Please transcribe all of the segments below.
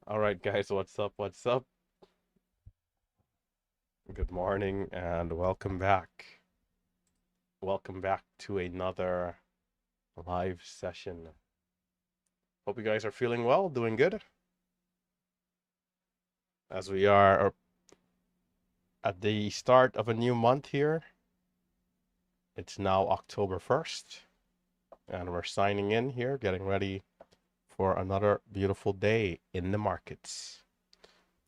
All right, guys, what's up? What's up? Good morning and welcome back. Welcome back to another live session. Hope you guys are feeling well, doing good. As we are at the start of a new month here. It's now October 1st, and we're signing in here, getting ready for another beautiful day in the markets.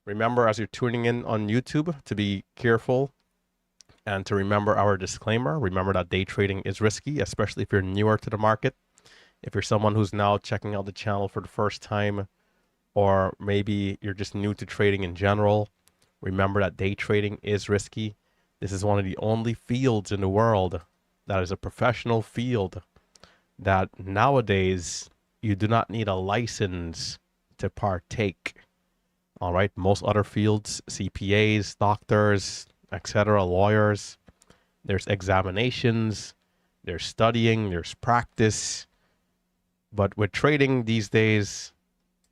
Remember, as you're tuning in on YouTube, to be careful and to remember our disclaimer. Remember that day trading is risky, especially if you're newer to the market. If you're someone who's now checking out the channel for the first time, or maybe you're just new to trading in general, remember that day trading is risky. This is one of the only fields in the world that is a professional field that nowadays you do not need a license to partake. All right, most other fields, CPAs, doctors, etc., lawyers, there's examinations, there's studying, there's practice. But with trading these days,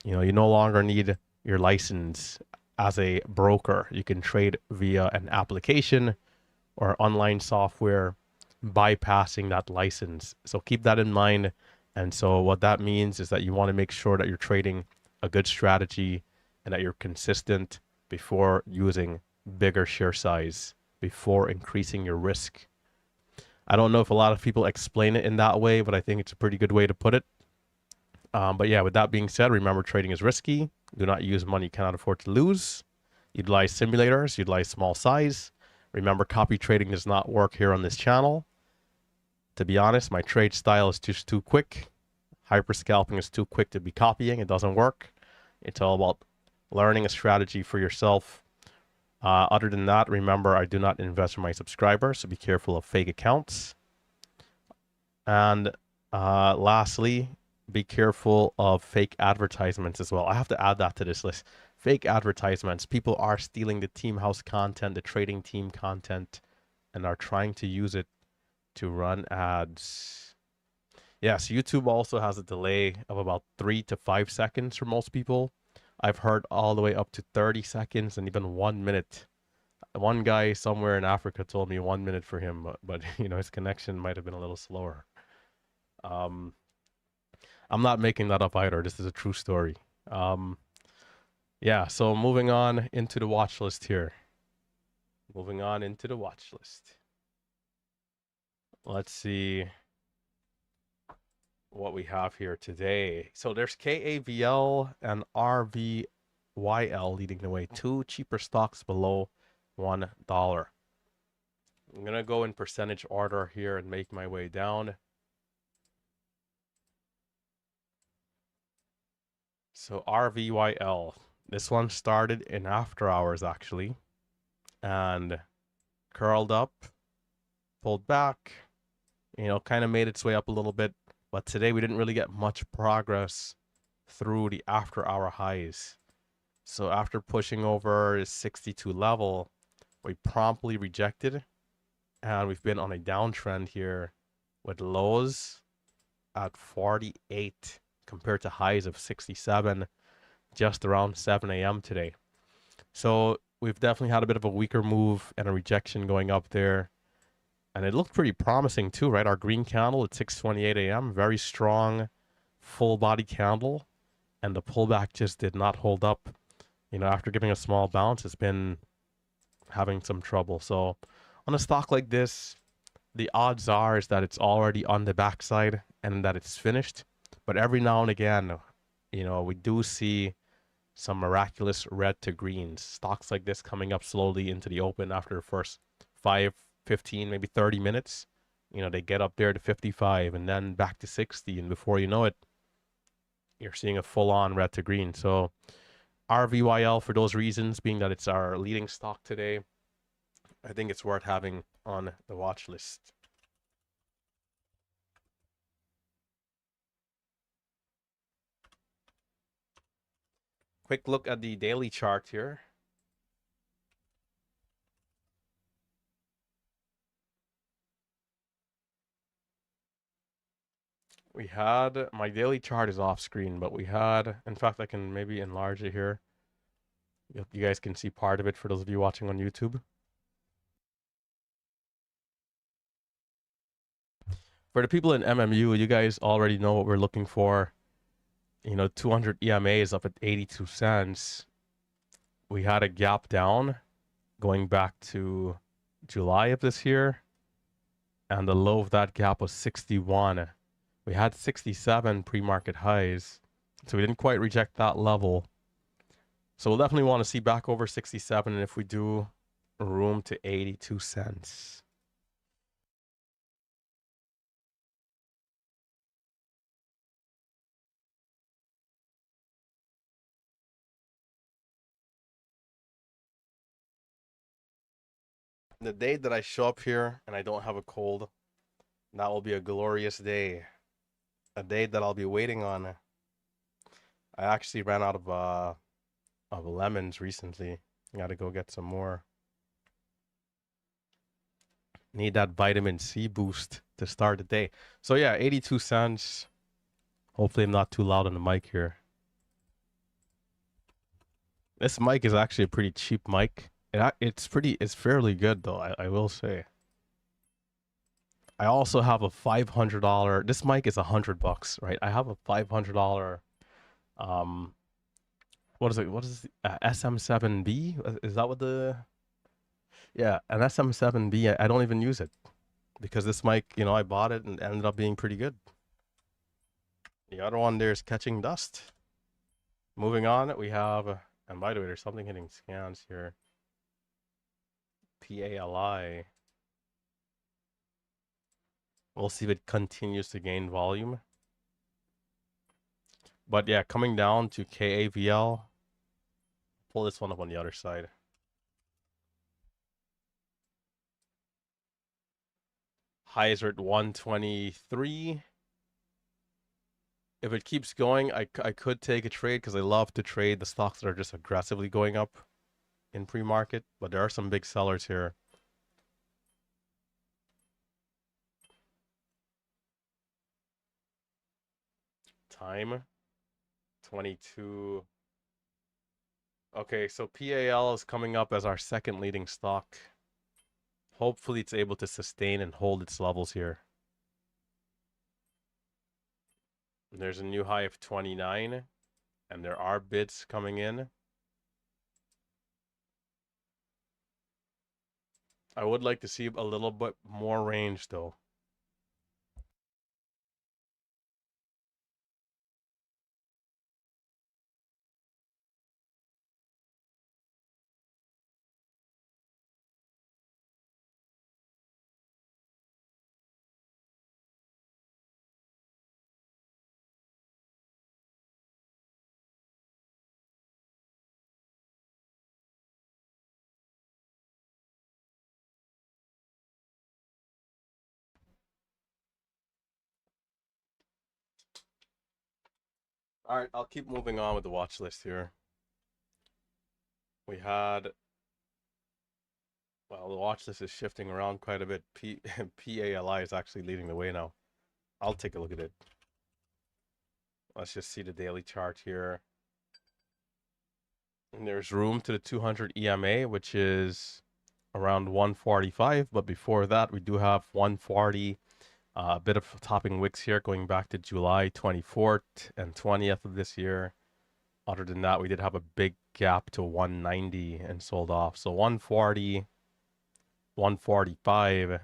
you no longer need your license as a broker. You can trade via an application or online software, bypassing that license. So keep that in mind. And so what that means is that you want to make sure that you're trading a good strategy and that you're consistent before using bigger share size, before increasing your risk. I don't know if a lot of people explain it in that way, but I think it's a pretty good way to put it. But yeah, with that being said, remember trading is risky. Do not use money you cannot afford to lose. Utilize simulators, utilize small size. Remember, copy trading does not work here on this channel. To be honest, my trade style is just too quick. Hyper scalping is too quick to be copying. It doesn't work. It's all about learning a strategy for yourself. Other than that, remember, I do not invest in my subscribers, so be careful of fake accounts. And lastly, be careful of fake advertisements as well. I have to add that to this list. Fake advertisements. People are stealing the team house content, the trading team content, and are trying to use it to run ads. Yes, YouTube also has a delay of about 3 to 5 seconds for most people. I've heard all the way up to 30 seconds and even 1 minute. One guy somewhere in Africa told me 1 minute for him, but his connection might have been a little slower. I'm not making that up either. This is a true story. Yeah, so moving on into the watch list here. Moving on into the watch list. Let's see what we have here today. So there's KAVL and RVYL leading the way. Two cheaper stocks below $1. I'm going to go in percentage order here and make my way down. So RVYL, this one started in after hours actually, and curled up, pulled back, kind of made its way up a little bit. But today we didn't really get much progress through the after hour highs. So after pushing over 62 level, we promptly rejected, and we've been on a downtrend here with lows at 48 compared to highs of 67 just around 7 a.m. today. So we've definitely had a bit of a weaker move and a rejection going up there. And it looked pretty promising too, right? Our green candle at 6:28 a.m., very strong full body candle. And the pullback just did not hold up. After giving a small bounce, it's been having some trouble. So on a stock like this, the odds are is that it's already on the backside and that it's finished. But every now and again, we do see some miraculous red to greens. Stocks like this coming up slowly into the open after the first 5, 15, maybe 30 minutes. They get up there to 55 and then back to 60. And before you know it, you're seeing a full-on red to green. So RVYL, for those reasons, being that it's our leading stock today, I think it's worth having on the watch list. Quick look at the daily chart here. We had, my daily chart is off screen, but we had, in fact, I can maybe enlarge it here. You guys can see part of it for those of you watching on YouTube. For the people in MMU, you guys already know what we're looking for. You know, 200 EMA is up at 82 cents. We had a gap down going back to July of this year, and the low of that gap was 61. We had 67 pre-market highs, so we didn't quite reject that level. So we'll definitely want to see back over 67, and if we do, room to 82 cents. The day that I show up here and I don't have a cold, that will be a glorious day. A day that I'll be waiting on. I actually ran out of lemons recently. Gotta go get some more. Need that vitamin C boost to start the day. So yeah, 82 cents. Hopefully I'm not too loud on the mic here. This mic is actually a pretty cheap mic. It's fairly good though, I will say. I also have a $500. This mic is $100, right? I have a $500 what is it? What is SM7B? Is that what the Yeah, an SM7B. I don't even use it because this mic, you know, I bought it and ended up being pretty good. The other one there is catching dust. Moving on, we have, and by the way, there's something hitting scans here. PALI. We'll see if it continues to gain volume. But yeah, coming down to KAVL. Pull this one up on the other side. Highs are at 123. If it keeps going, I could take a trade because I love to trade the stocks that are just aggressively going up in pre-market. But there are some big sellers here. Time 22. Okay, so PAL is coming up as our second leading stock. Hopefully it's able to sustain and hold its levels here. There's a new high of 29, and there are bids coming in. I would like to see a little bit more range though. All right, I'll keep moving on with the watch list here. We had, well, the watch list is shifting around quite a bit. PALI is actually leading the way now. I'll take a look at it. Let's just see the daily chart here. And there's room to the 200 EMA, which is around 145. But before that, we do have 140. A bit of topping wicks here going back to July 24th and 20th of this year. Other than that, we did have a big gap to 190 and sold off. So 140, 145,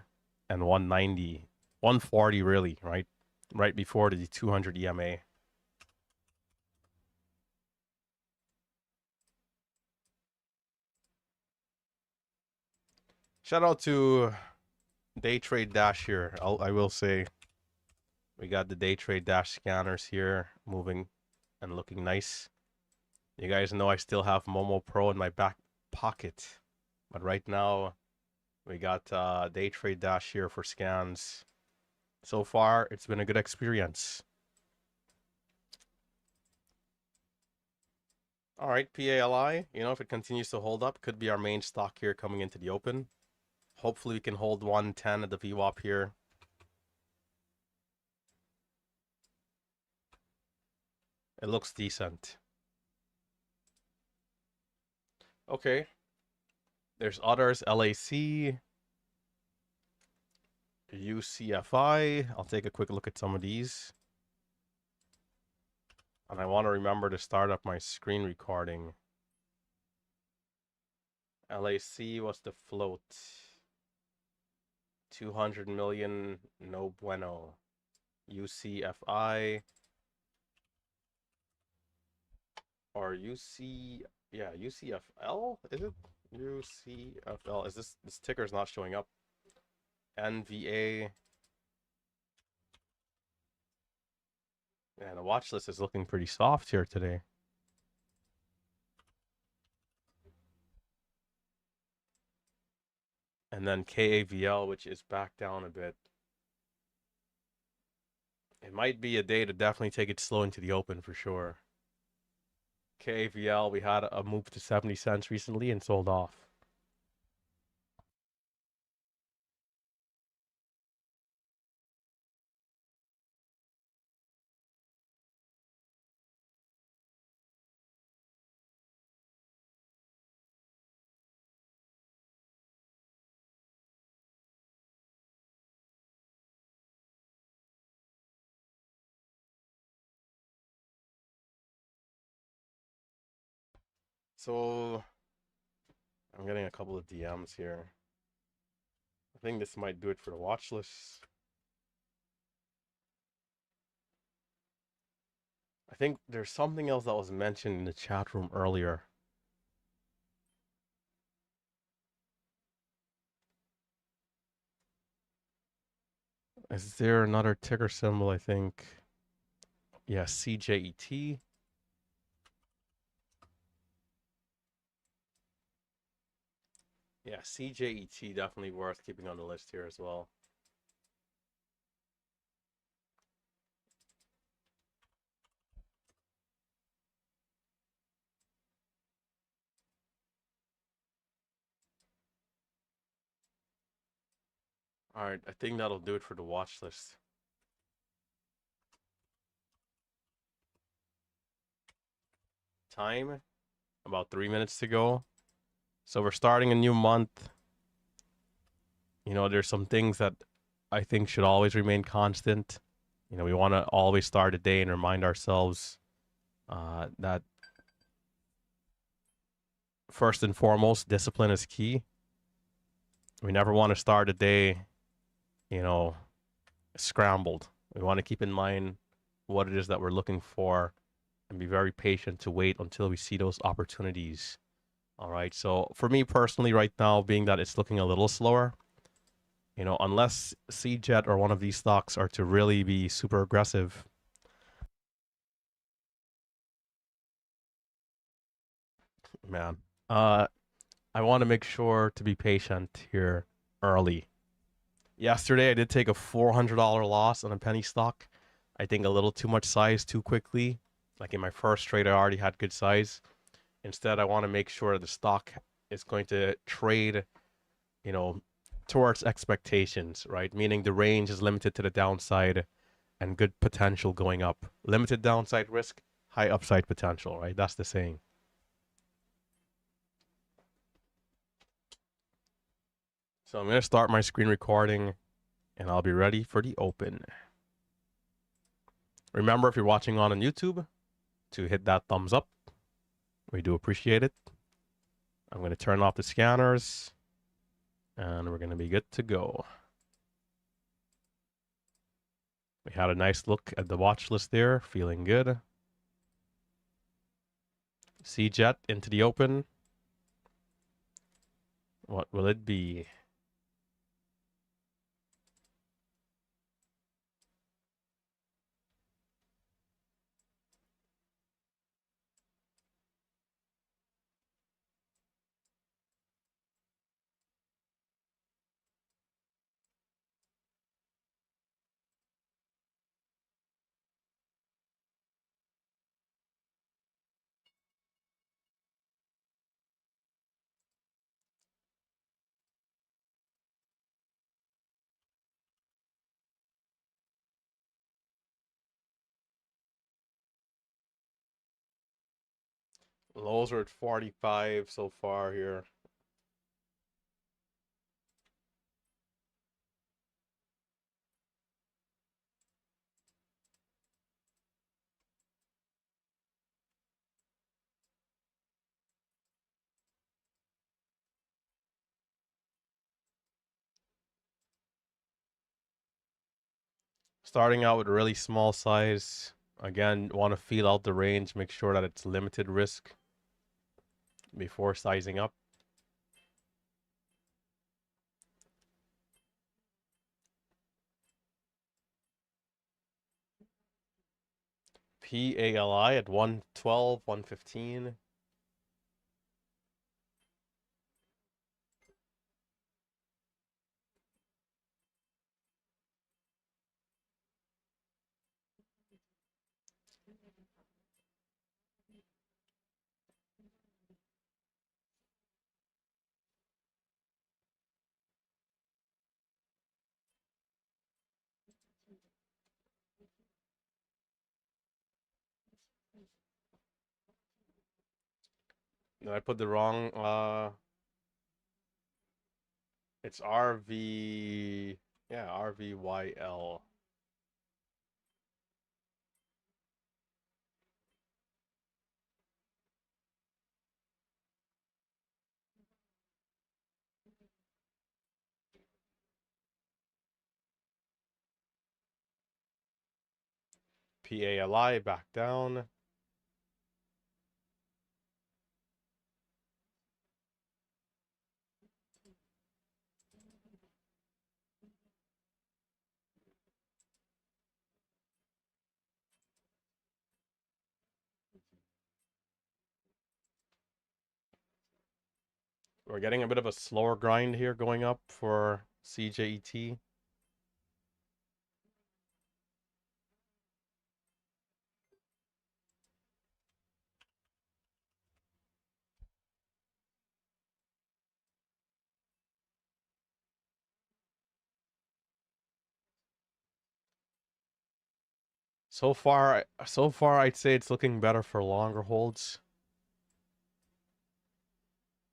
and 190. 140 really, right? Right before the 200 EMA. Shout out to Day Trade Dash here. I will say we got the Day Trade Dash scanners here moving and looking nice. You guys know I still have Momo Pro in my back pocket. But right now, we got Day Trade Dash here for scans. So far, it's been a good experience. All right, PALI, you know, if it continues to hold up, could be our main stock here coming into the open. Hopefully we can hold 110 at the VWAP here. It looks decent. Okay. There's others. LAC, UCFI. I'll take a quick look at some of these. And I want to remember to start up my screen recording. LAC, what's the float? 200 million, no bueno. UCFI or UC, yeah, UCFL, is it? UCFL, is this ticker's not showing up? NVA. Yeah, the watch list is looking pretty soft here today. And then KAVL, which is back down a bit. It might be a day to definitely take it slow into the open for sure. KAVL, we had a move to 70 cents recently and sold off. So I'm getting a couple of DMs here. I think this might do it for the watch list. I think there's something else that was mentioned in the chat room earlier. Is there another ticker symbol? I think. Yeah, CJET. Yeah, CJET definitely worth keeping on the list here as well. All right, I think that'll do it for the watch list. Time, about 3 minutes to go. So we're starting a new month. You know, there's some things that I think should always remain constant. You know, we want to always start a day and remind ourselves that first and foremost, discipline is key. We never want to start a day, you know, scrambled. We want to keep in mind what it is that we're looking for and be very patient to wait until we see those opportunities. All right. So for me personally, right now, being that it's looking a little slower, you know, unless CJET or one of these stocks are to really be super aggressive, man, I want to make sure to be patient here early. Yesterday, I did take a $400 loss on a penny stock. I think a little too much size too quickly. Like in my first trade, I already had good size. Instead, I want to make sure the stock is going to trade, you know, towards expectations, right? Meaning the range is limited to the downside and good potential going up. Limited downside risk, high upside potential, right? That's the saying. So I'm going to start my screen recording and I'll be ready for the open. Remember, if you're watching on YouTube, to hit that thumbs up. We do appreciate it. I'm going to turn off the scanners and we're going to be good to go. We had a nice look at the watch list there, feeling good. CJET into the open. What will it be? Lows are at 45 so far here. Starting out with a really small size. Again, want to feel out the range, make sure that it's limited risk before sizing up. PALI at 112, 115. No, I put the wrong, it's RV, yeah, RVYL. PALI back down. We're getting a bit of a slower grind here going up for CJET. So far, I'd say it's looking better for longer holds.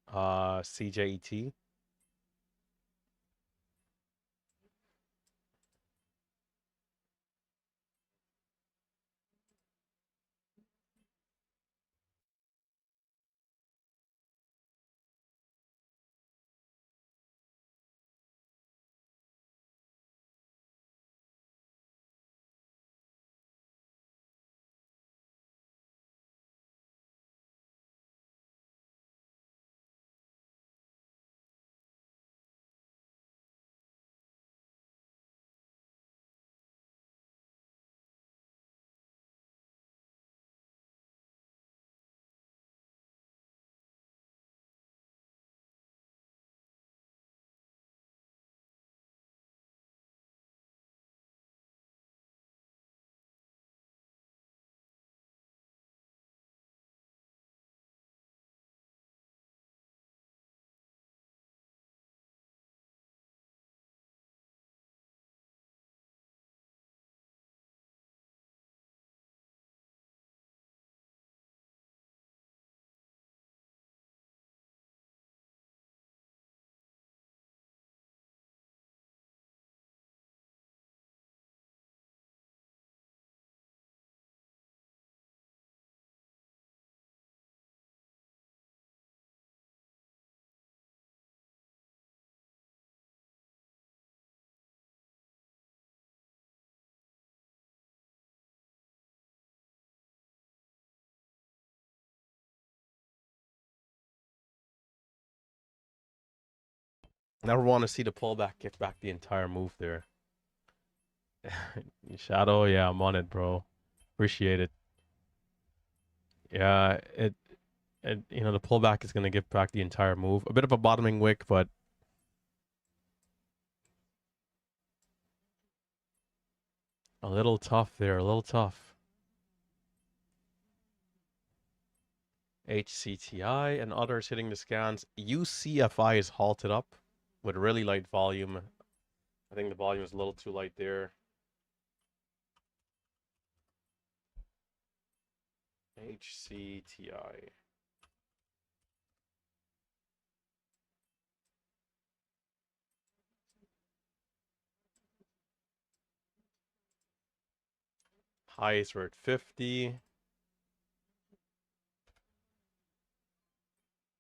CJET. Never want to see the pullback get back the entire move there. Shadow, yeah, I'm on it, bro. Appreciate it. Yeah, the pullback is gonna get back the entire move. A bit of a bottoming wick, but a little tough there, a little tough. HCTI and others hitting the scans. UCFI is halted up with really light volume. I think the volume is a little too light there. HCTI. Highs were at 50.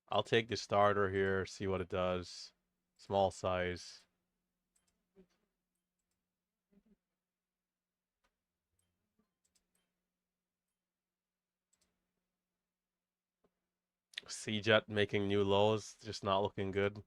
I'll take the starter here, see what it does. Small size. C-Jet making new lows, just not looking good.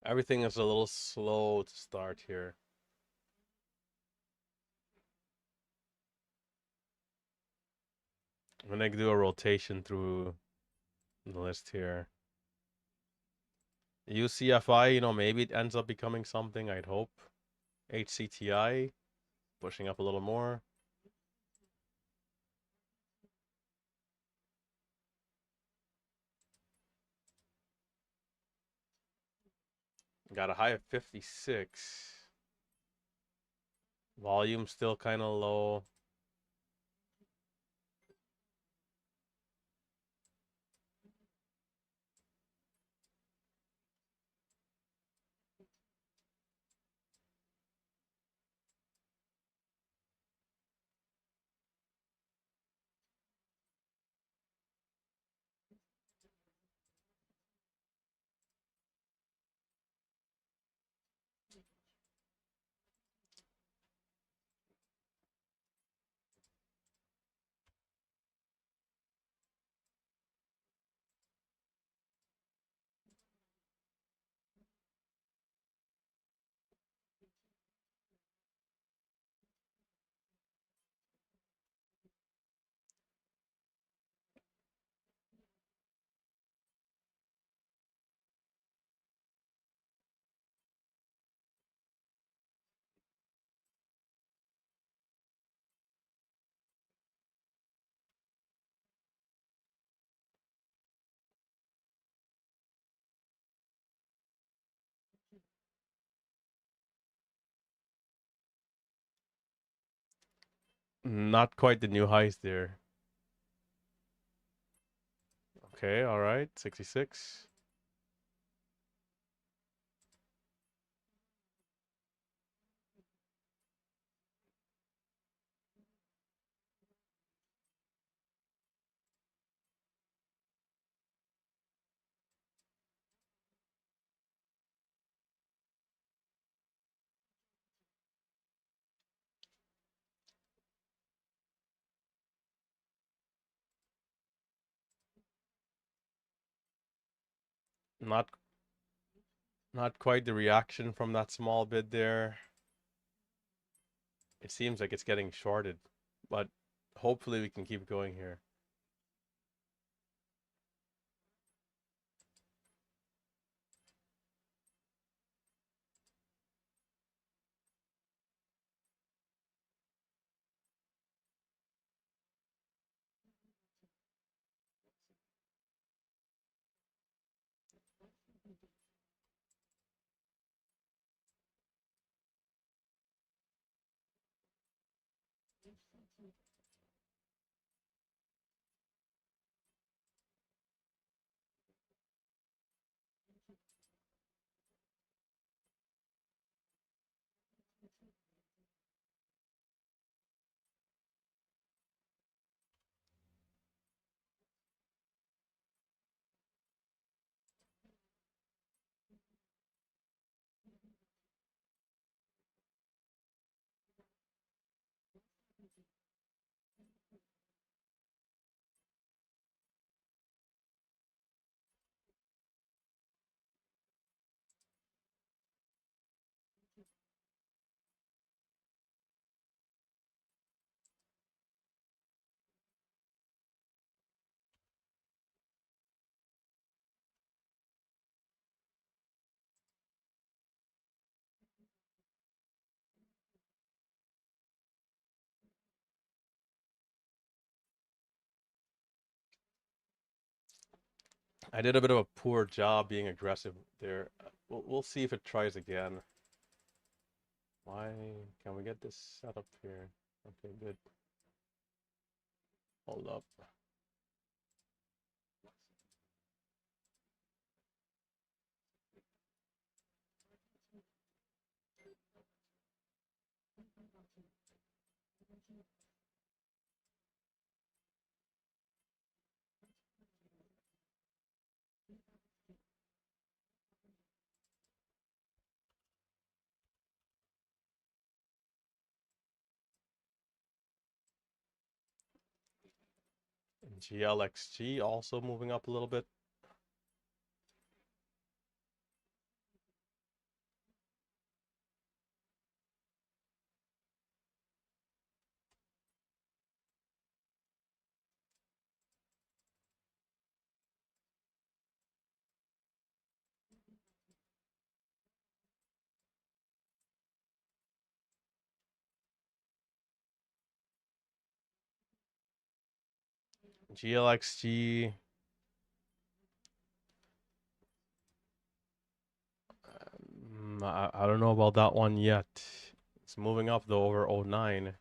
Everything is a little slow to start here. I'm gonna do a rotation through the list here. UCFI, maybe it ends up becoming something, I'd hope. HCTI, pushing up a little more. Got a high of 56. Volume still kind of low. Not quite the new highs there. Okay, all right, 66. Not not quite the reaction from that small bid there. It seems like it's getting shorted, but hopefully we can keep going here. I did a bit of a poor job being aggressive there. We'll see if it tries again. Why can we get this set up here? Okay, good. Hold up. GLXG also moving up a little bit. GLXG. I don't know about that one yet. It's moving up though over 09.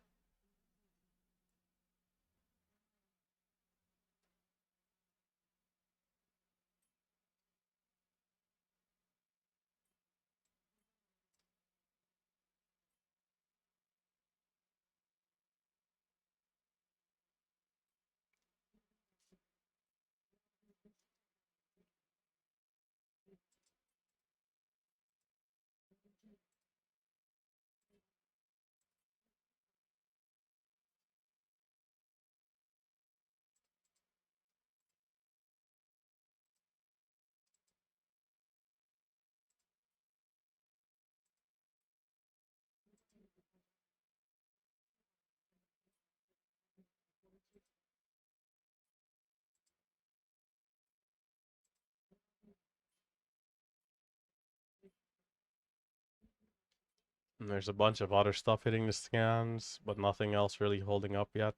And there's a bunch of other stuff hitting the scans, but nothing else really holding up yet.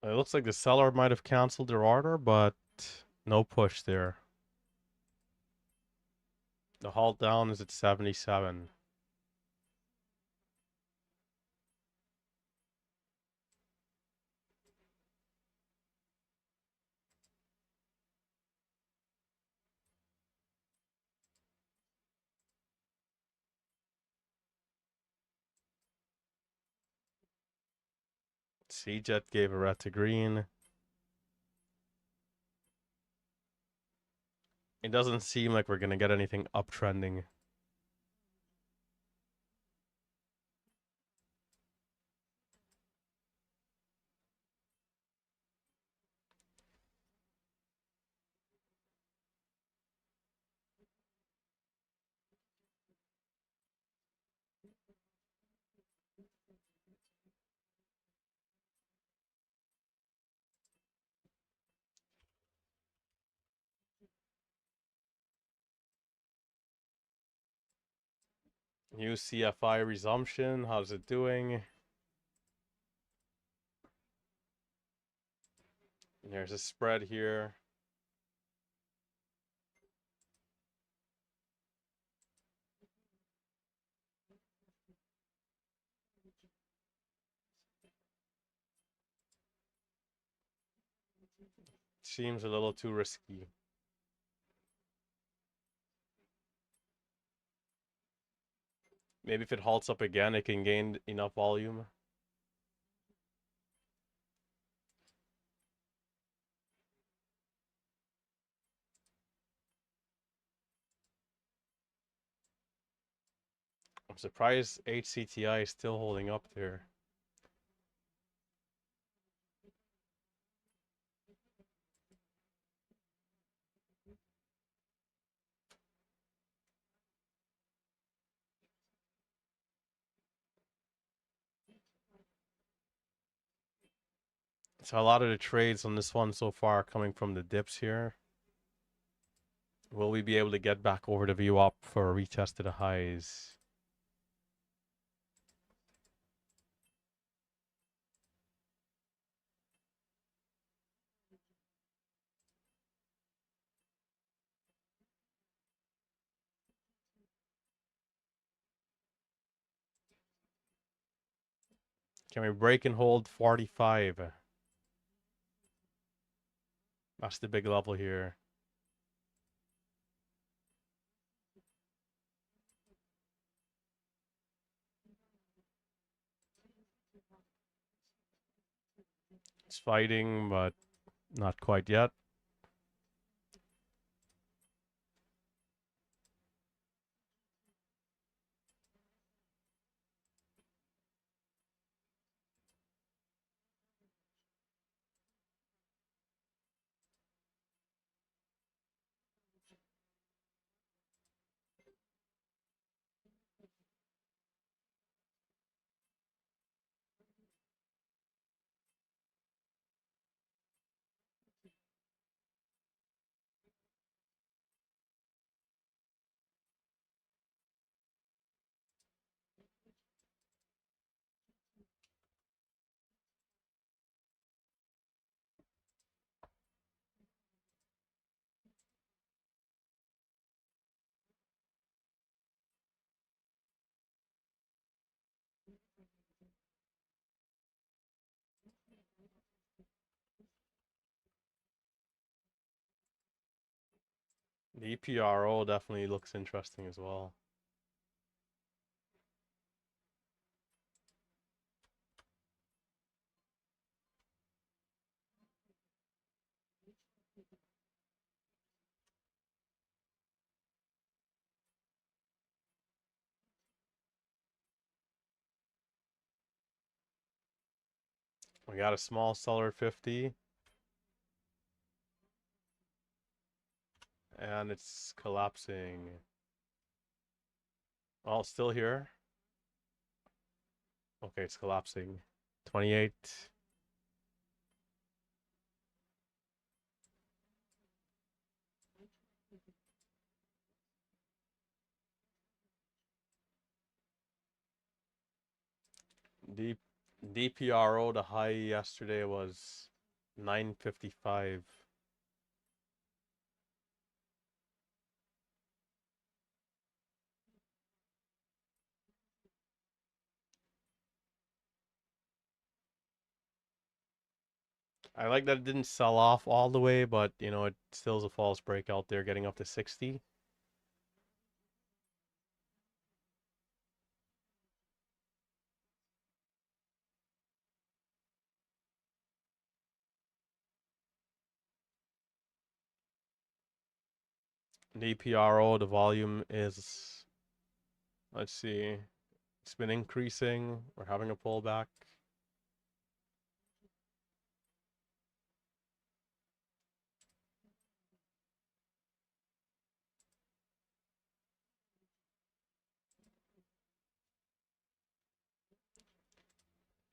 It looks like the seller might have canceled their order, but no push there. The halt down is at 77. CJet gave a red to green. It doesn't seem like we're going to get anything uptrending. New CFI resumption. How's it doing? There's a spread here. Seems a little too risky. Maybe if it halts up again, it can gain enough volume. I'm surprised HCTI is still holding up there. So a lot of the trades on this one so far are coming from the dips here. Will we be able to get back over the VWAP for a retest to the highs? Can we break and hold 45? That's the big level here. It's fighting, but not quite yet. The EPRO definitely looks interesting as well. We got a small seller 50. And it's collapsing. Oh, it's still here. Okay, it's collapsing. 28. D DPRO, the high yesterday was 955. I like that it didn't sell off all the way, but you know, it still is a false breakout there, getting up to 60. DPRO, the volume is, let's see, it's been increasing. We're having a pullback.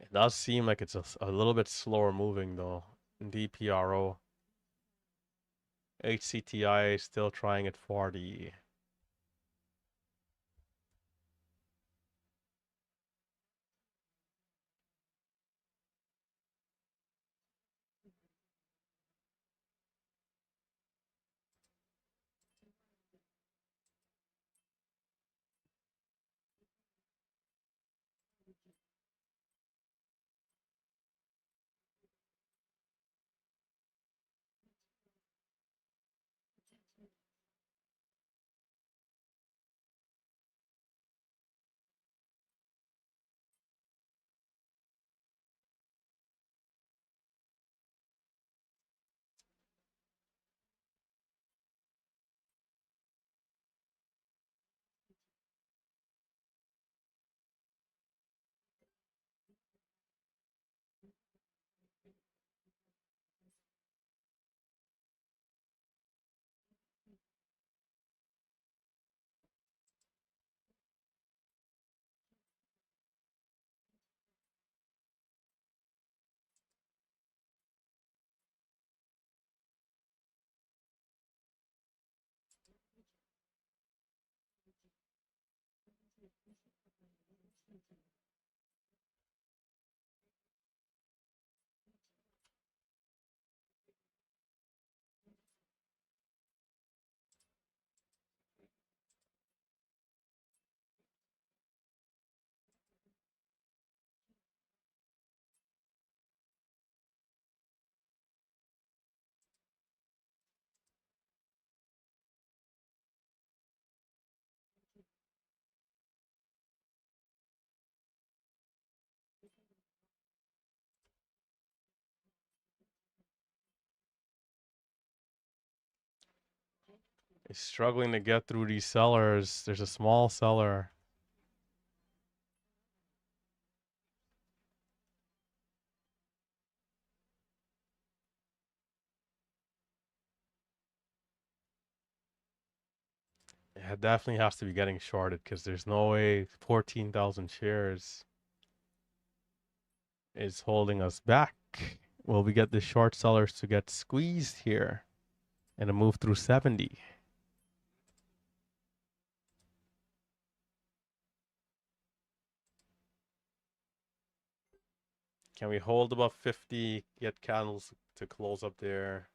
It does seem like it's a little bit slower moving though. DPRO. HCTI still trying at 40. He's struggling to get through these sellers. There's a small seller. Yeah, definitely has to be getting shorted because there's no way 14,000 shares is holding us back. Will we get the short sellers to get squeezed here and a move through 70? Can we hold above 50, get candles to close up there?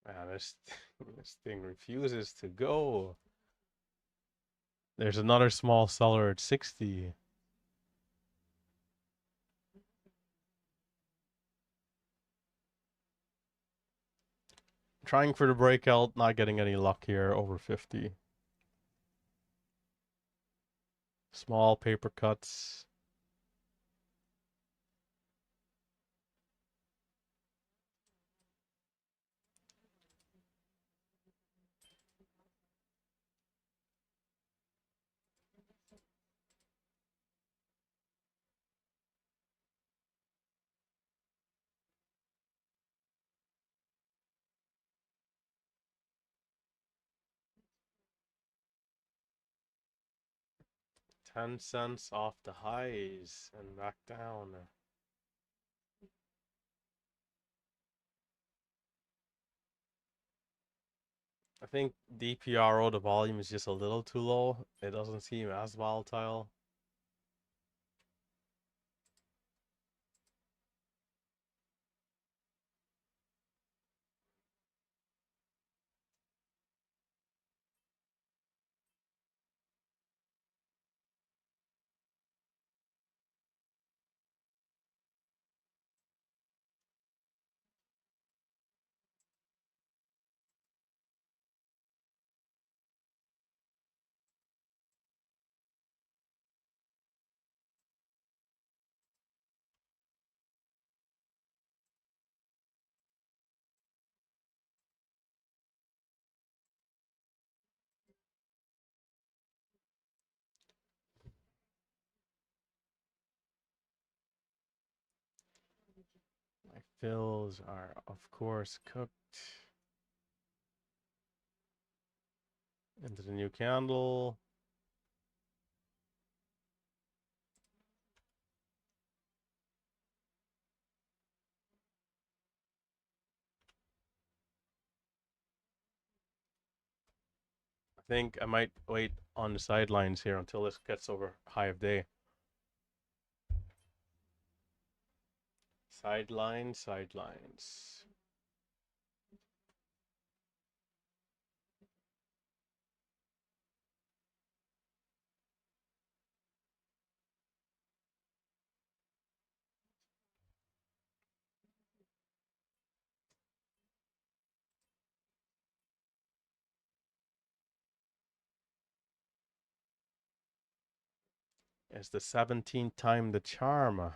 Man, this thing refuses to go. There's another small seller at 60. Trying for the breakout, not getting any luck here over 50. Small paper cuts. $0.10 off the highs and back down. I think DPRO, the volume is just a little too low. It doesn't seem as volatile. My fills are, of course, cooked into the new candle. I think I might wait on the sidelines here until this gets over high of day. Sidelines, sidelines. It's the 17th time the charm.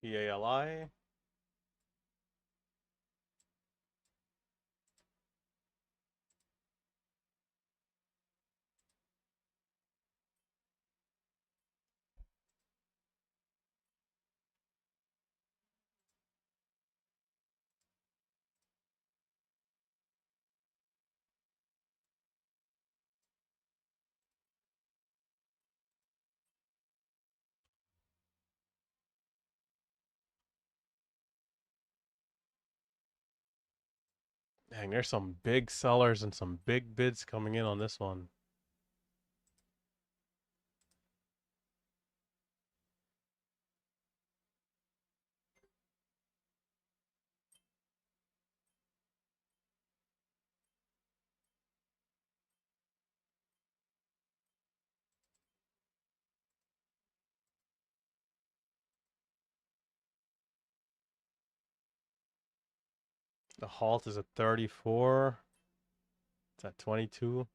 PALI. Dang, there's some big sellers and some big bids coming in on this one. The halt is at 34. It's at 22.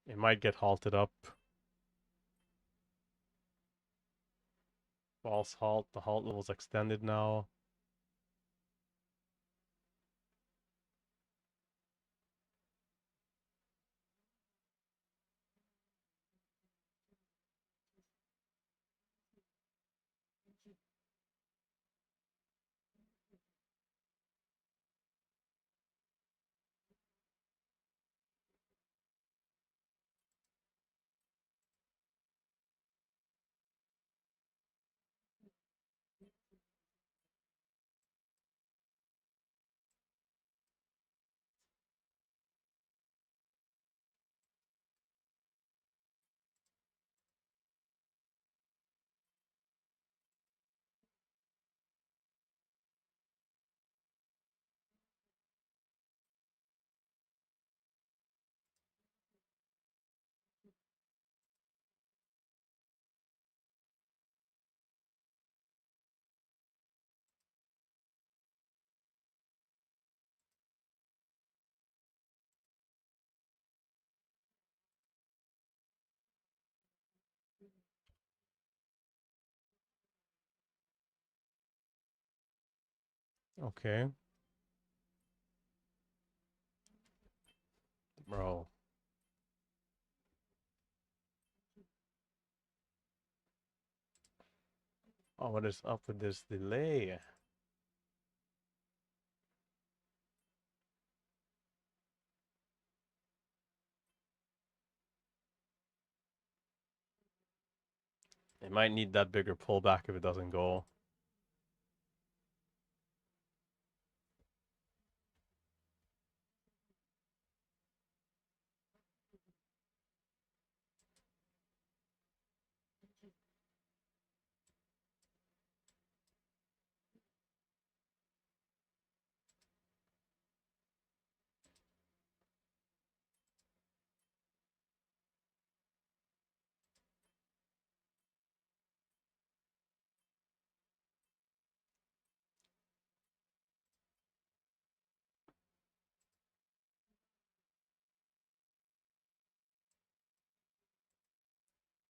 It might get halted up. False halt. The halt level's extended now. Okay. Bro. Oh, what is up with this delay? It might need that bigger pullback if it doesn't go.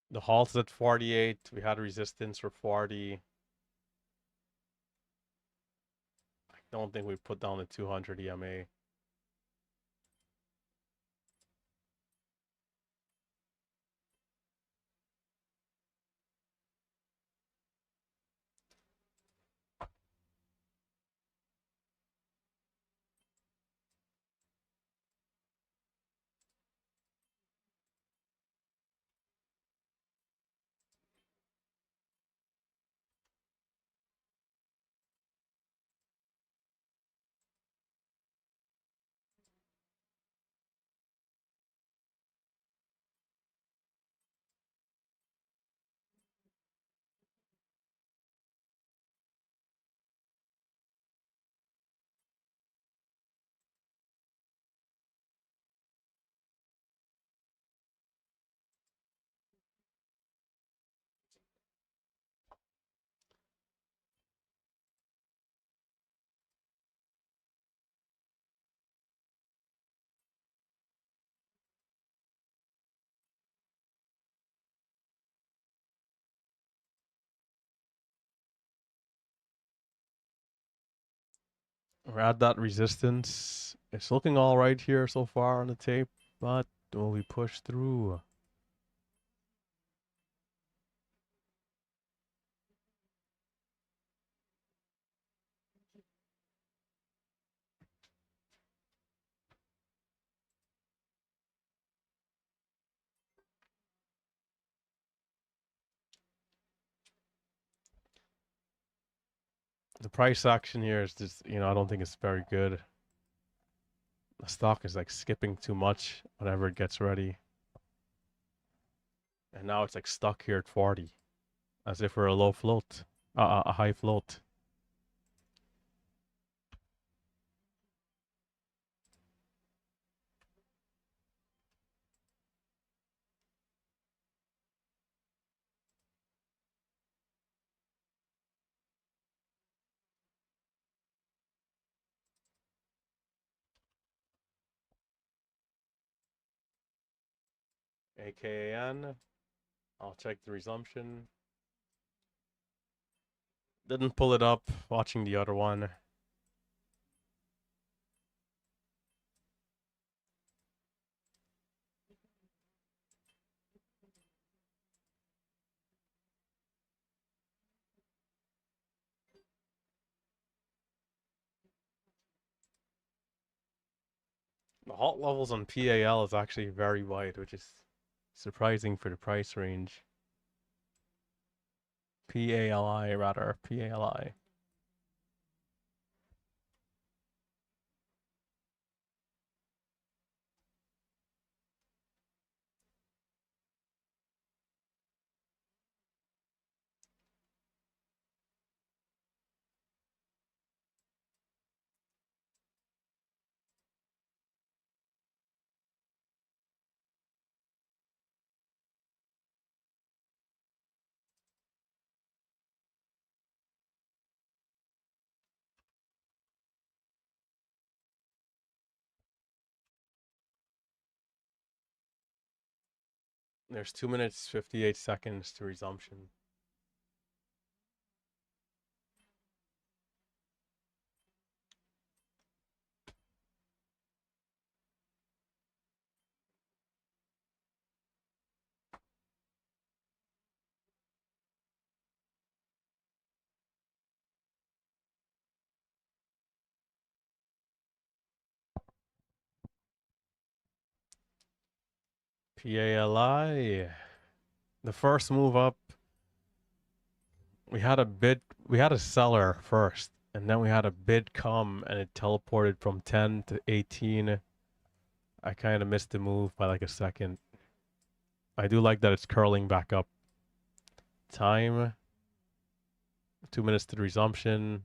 The halt is at 48. We had resistance for 40. I don't think we put down the 200 EMA. We're at that resistance. It's looking all right here so far on the tape, but will we push through? The price action here is just, I don't think it's very good. The stock is like skipping too much whenever it gets ready. And now it's like stuck here at 40, as if we're a low float, a high float. AKAN. I'll check the resumption. Didn't pull it up. Watching the other one. The halt levels on PAL is actually very wide, which is surprising for the price range. PALI rather, PALI. There's 2 minutes 58 seconds to resumption. PALI. The first move up, we had a seller first, and then we had a bid come, and it teleported from 10 to 18. I kind of missed the move by like a second. I do like that it's curling back up. Time. 2 minutes to the resumption.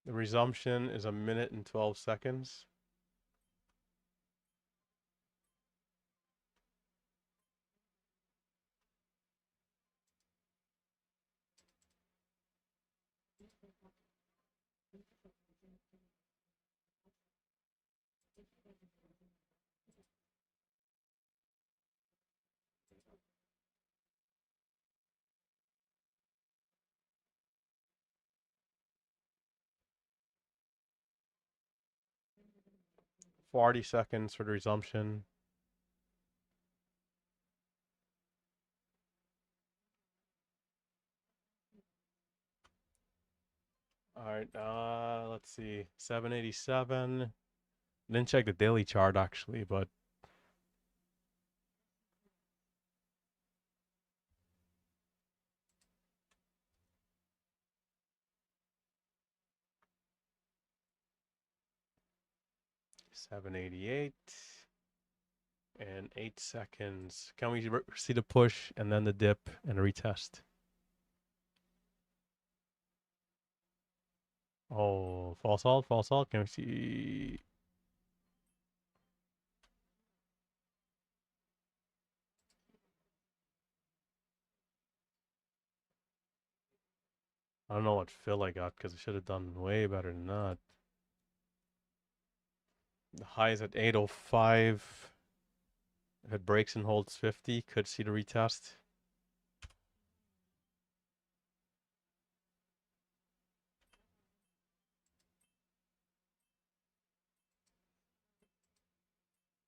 The resumption is 1 minute and 12 seconds. $40 seconds for the resumption. All right, let's see. 787. Didn't check the daily chart actually, but 788 and 8 seconds. Can we see the push and then the dip and retest? Oh, false halt, false halt. Can we see? I don't know what fill I got because I should have done way better than that. The high is at 805. If it breaks and holds 50, could see the retest.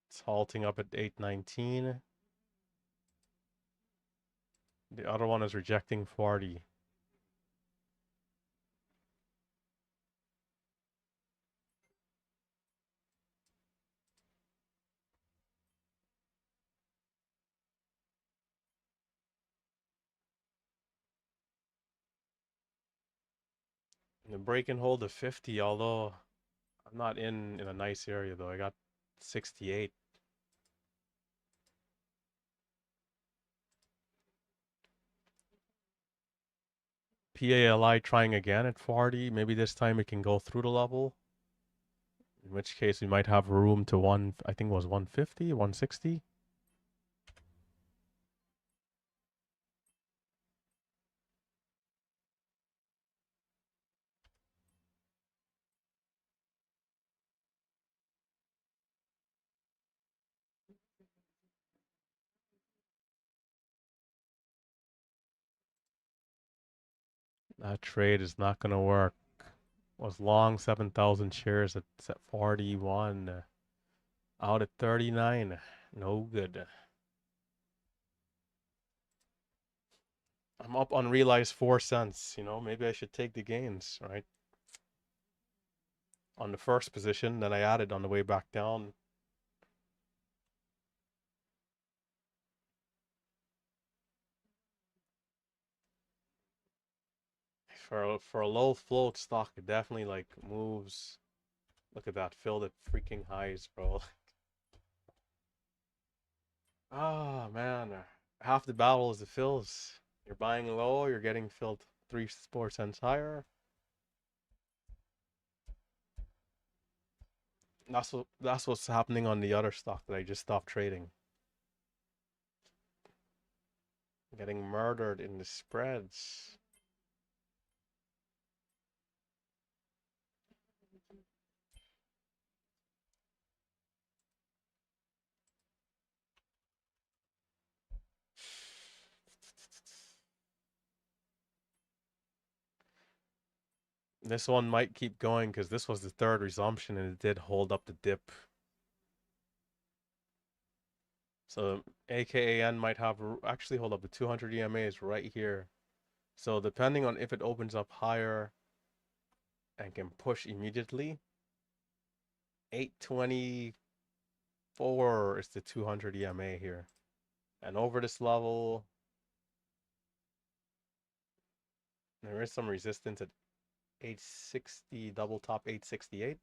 It's halting up at 819. The other one is rejecting 40. The break and hold of 50, although I'm not in a nice area though. I got 68. PALI trying again at 40. Maybe this time it can go through the level. In which case we might have room to I think it was 150, 160. That trade is not going to work. Was long 7,000 shares at 41. Out at 39. No good. I'm up unrealized 4 cents. You know, maybe I should take the gains, right? On the first position, then I added on the way back down. For a low float stock, it definitely like moves. Look at that, filled at freaking highs, bro. Ah, man. Half the battle is the fills. You're buying low, you're getting filled 3-4 cents higher. That's what's happening on the other stock that I just stopped trading. Getting murdered in the spreads. This one might keep going because this was the third resumption and it did hold up the dip. So AKAN might have actually hold up the 200 EMA is right here. So depending on if it opens up higher and can push immediately, 824 is the 200 EMA here. And over this level, there is some resistance at 860, double top 868.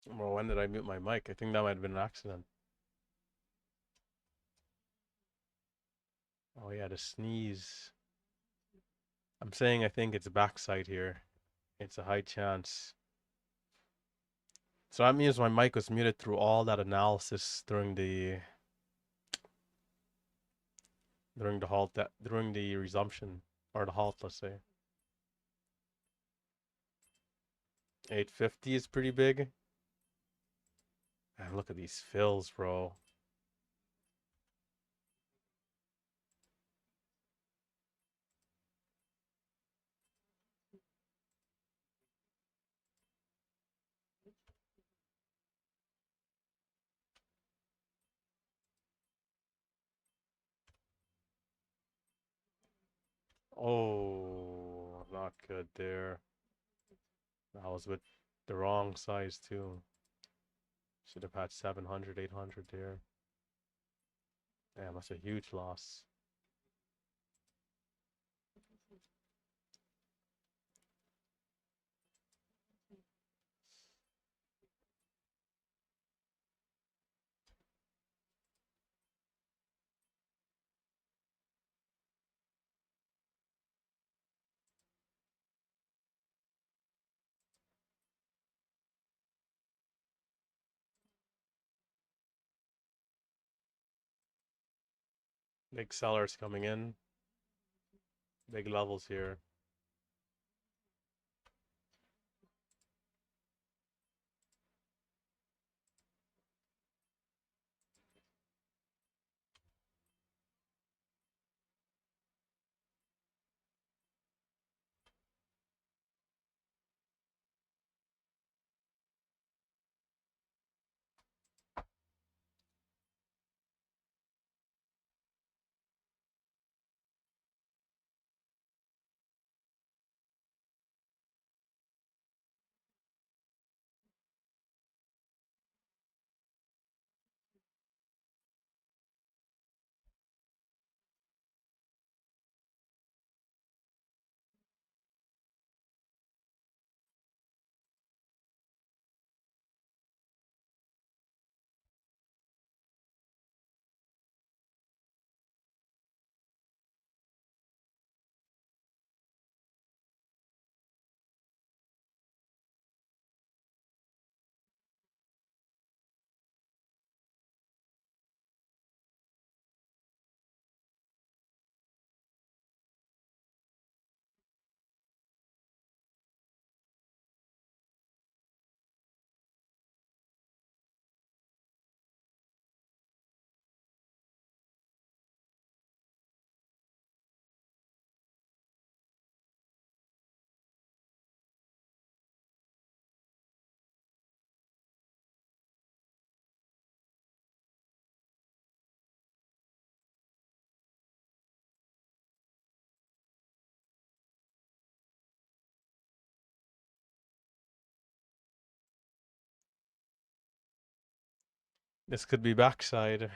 Well, when did I mute my mic? I think that might have been an accident. Oh yeah, the sneeze. I'm saying I think it's backside here. It's a high chance. So that means my mic was muted through all that analysis during the resumption or the halt, let's say. 850 is pretty big. Man, look at these fills, bro. Oh, not good there. That was with the wrong size too. Should have had 700, 800 there. Damn, that's a huge loss. Big sellers coming in. Big levels here. This could be backside.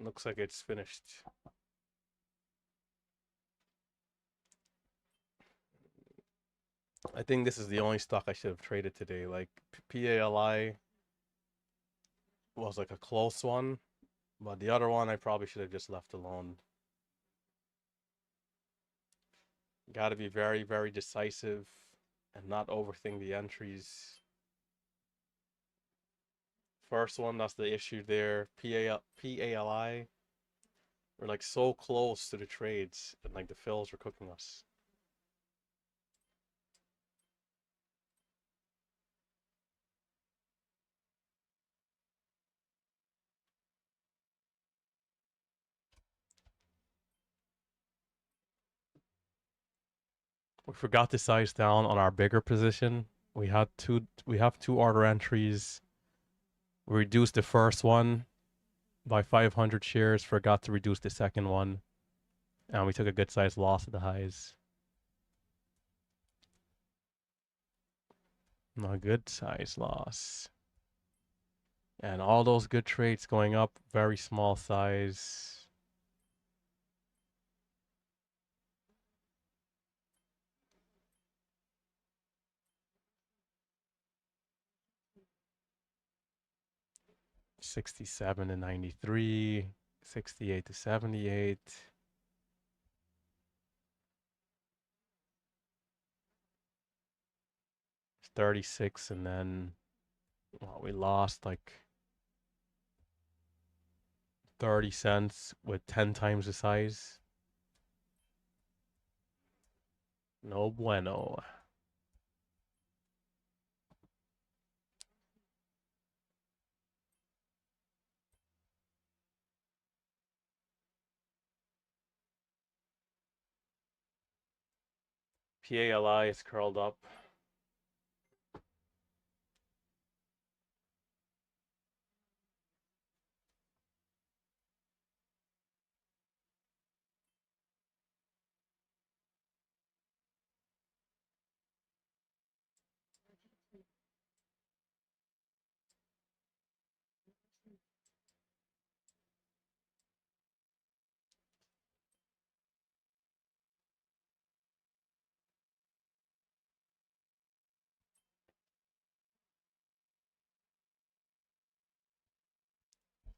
Looks like it's finished. I think this is the only stock I should have traded today. Like PALI was like a close one, but the other one I probably should have just left alone. Got to be very, very decisive and not overthink the entries. First one, that's the issue there. PALI, we're like so close to the trades, and like the fills were cooking us. We forgot to size down on our bigger position. We have two order entries. We reduced the first one by 500 shares, forgot to reduce the second one, and we took a good sized loss at the highs. A good size loss. And all those good trades going up, very small size. $67 to $93, $68 to $78. $36, and then well, we lost like 30 cents with 10 times the size. No bueno. PALI is curled up.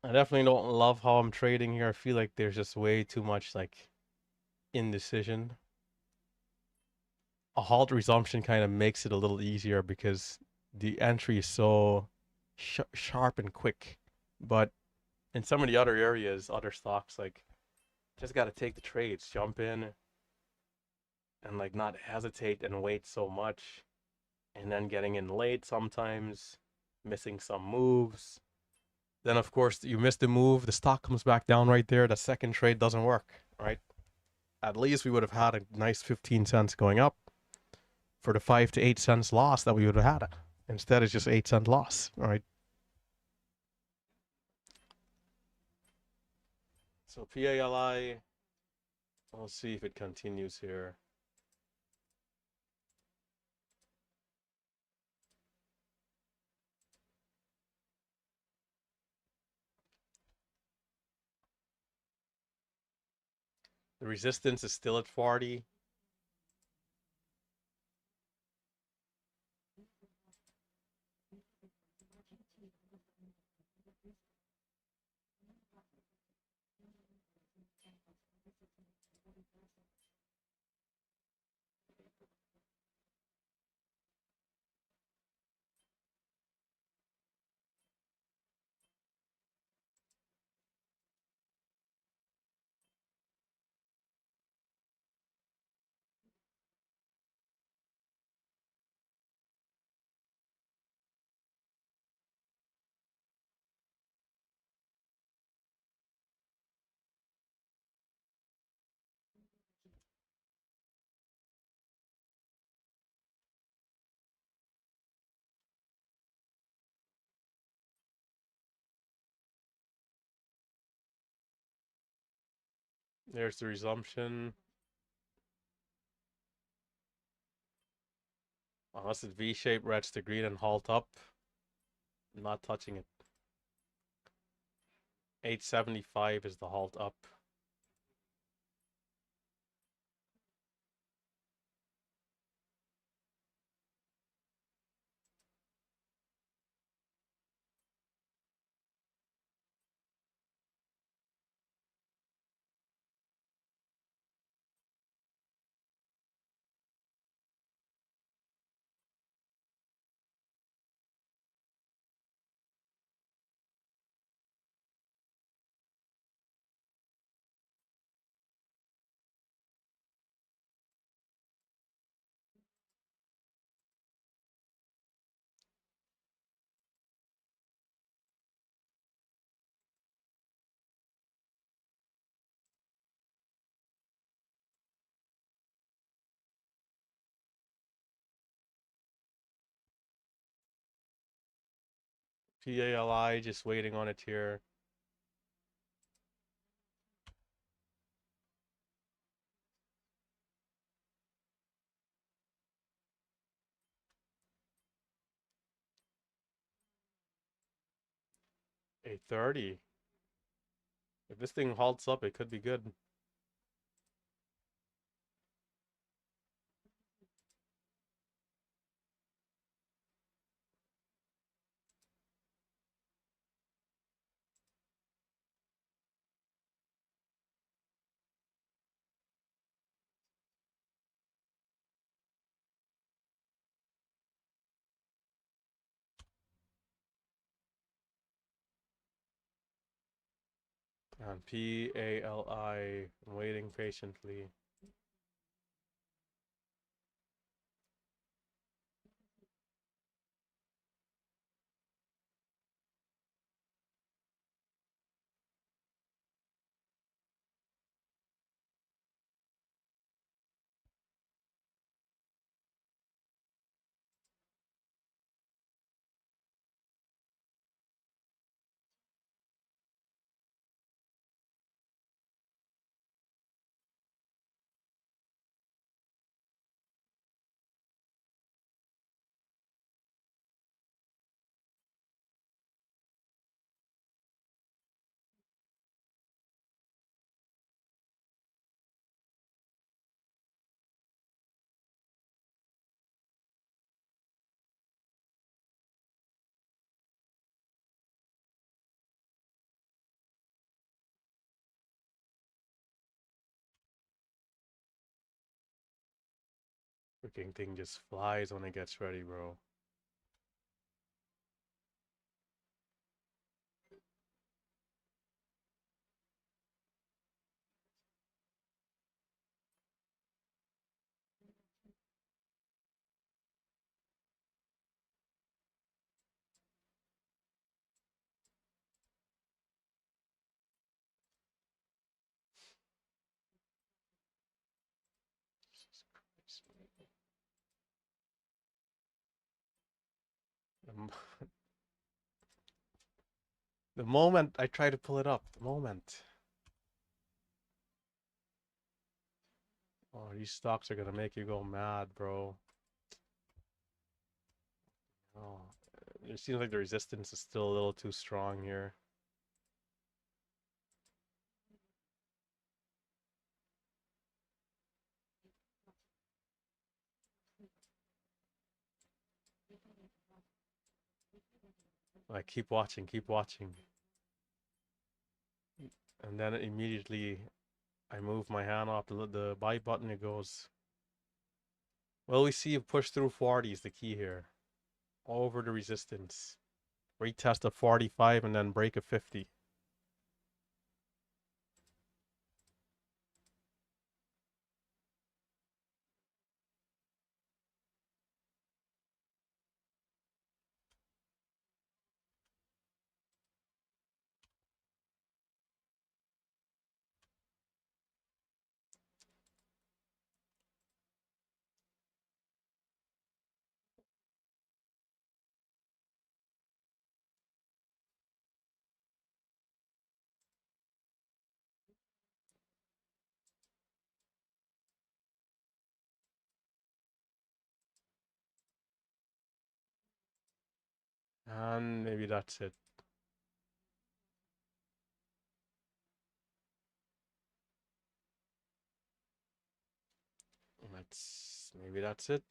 I definitely don't love how I'm trading here. I feel like there's just way too much like indecision. A halt resumption kind of makes it a little easier because the entry is so sharp and quick. But in some of the other areas, other stocks, like just got to take the trades, jump in, and like not hesitate and wait so much, and then getting in late sometimes, missing some moves. Then of course you miss the move, the stock comes back down right there. The second trade doesn't work, right? At least we would have had a nice 15 cents going up for the 5 to 8 cents loss that we would have had. Instead, it's just 8 cent loss, right? So PALI, we'll see if it continues here. The resistance is still at 40. There's the resumption. Unless it's V-shape, reds to green and halt up. I'm not touching it. 875 is the halt up. PALI, just waiting on it here. $8.30. If this thing halts up, it could be good. And PALI, I'm waiting patiently. Freaking thing just flies when it gets ready, bro. Jesus Christ, man. The moment I try to pull it up, the moment. Oh, these stocks are gonna make you go mad, bro. Oh, it seems like the resistance is still a little too strong here. Like, keep watching, keep watching. And then immediately I move my hand off the buy button, it goes. Well, we see a push through 40 is the key here. Over the resistance. Retest a 45 and then break a 50. And maybe that's it. Maybe that's it.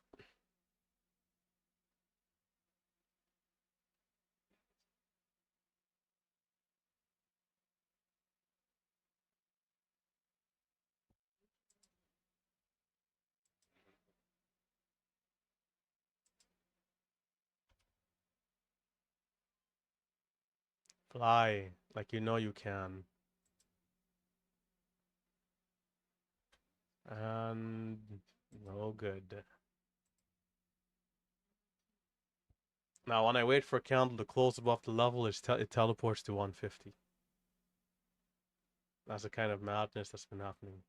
Fly like you know you can. And no good. Now, when I wait for a candle to close above the level, it teleports to 150. That's the kind of madness that's been happening.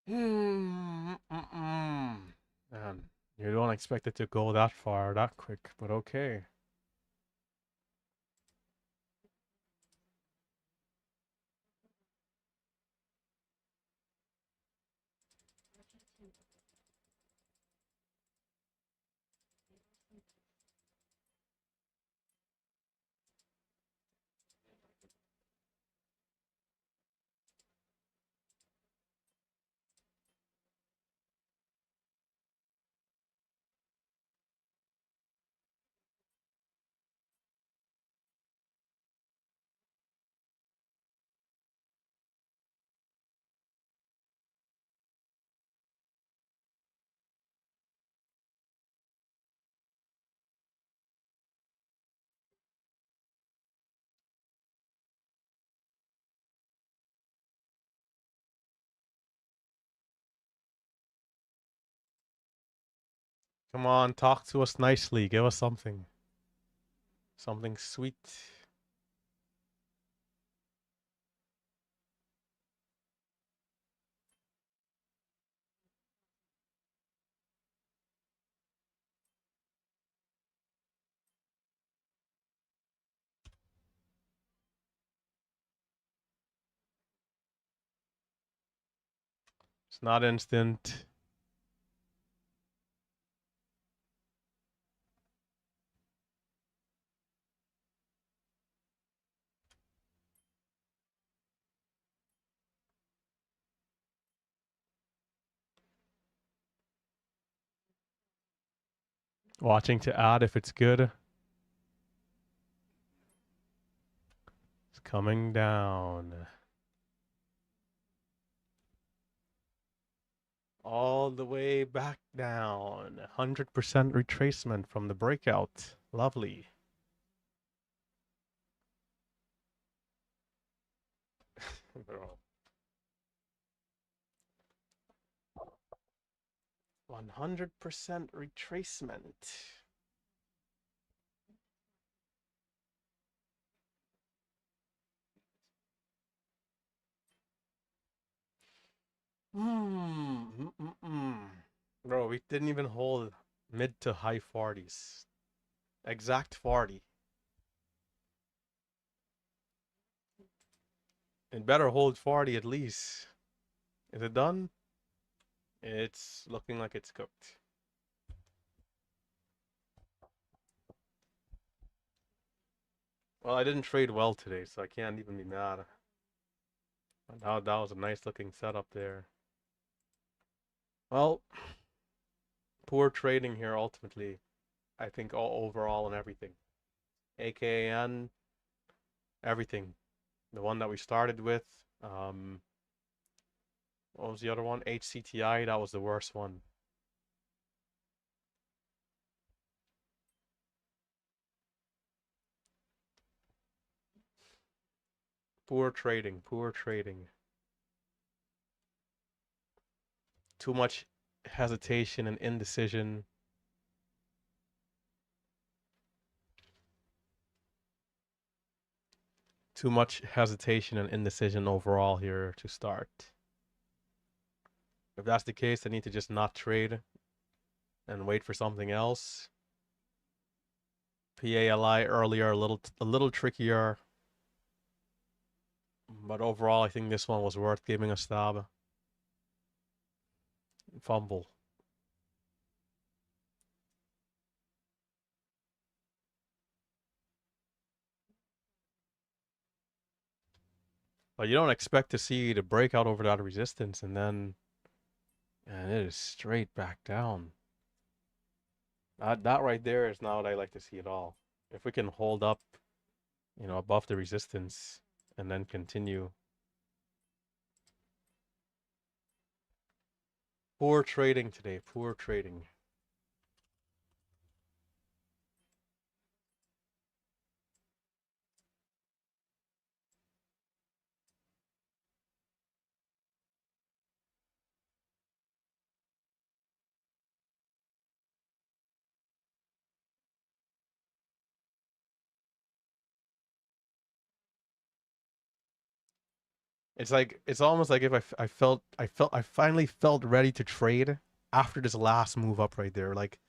Man, you don't expect it to go that far that quick, but okay. Come on, talk to us nicely. Give us something. Something sweet. It's not instant. Watching to add if it's good. It's coming down. All the way back down. 100% retracement from the breakout. Lovely. Bro. 100% retracement. Bro, we didn't even hold mid to high 40s. Exact 40. It better hold 40 at least. Is it done? It's looking like it's cooked. Well, I didn't trade well today, so I can't even be mad. That was a nice looking setup there. Well, poor trading here ultimately. I think all overall and everything. AKN, everything. The one that we started with. What was the other one? HCTI, that was the worst one. Poor trading, poor trading. Too much hesitation and indecision. Too much hesitation and indecision overall here to start. If that's the case, I need to just not trade and wait for something else. PALI earlier, a little trickier. But overall, I think this one was worth giving a stab. Fumble. But you don't expect to see the breakout over that resistance and then... And it is straight back down. That right there is not what I like to see at all. If we can hold up, above the resistance and then continue. Poor trading today, poor trading. It's almost like if I finally felt ready to trade after this last move up right there. Like,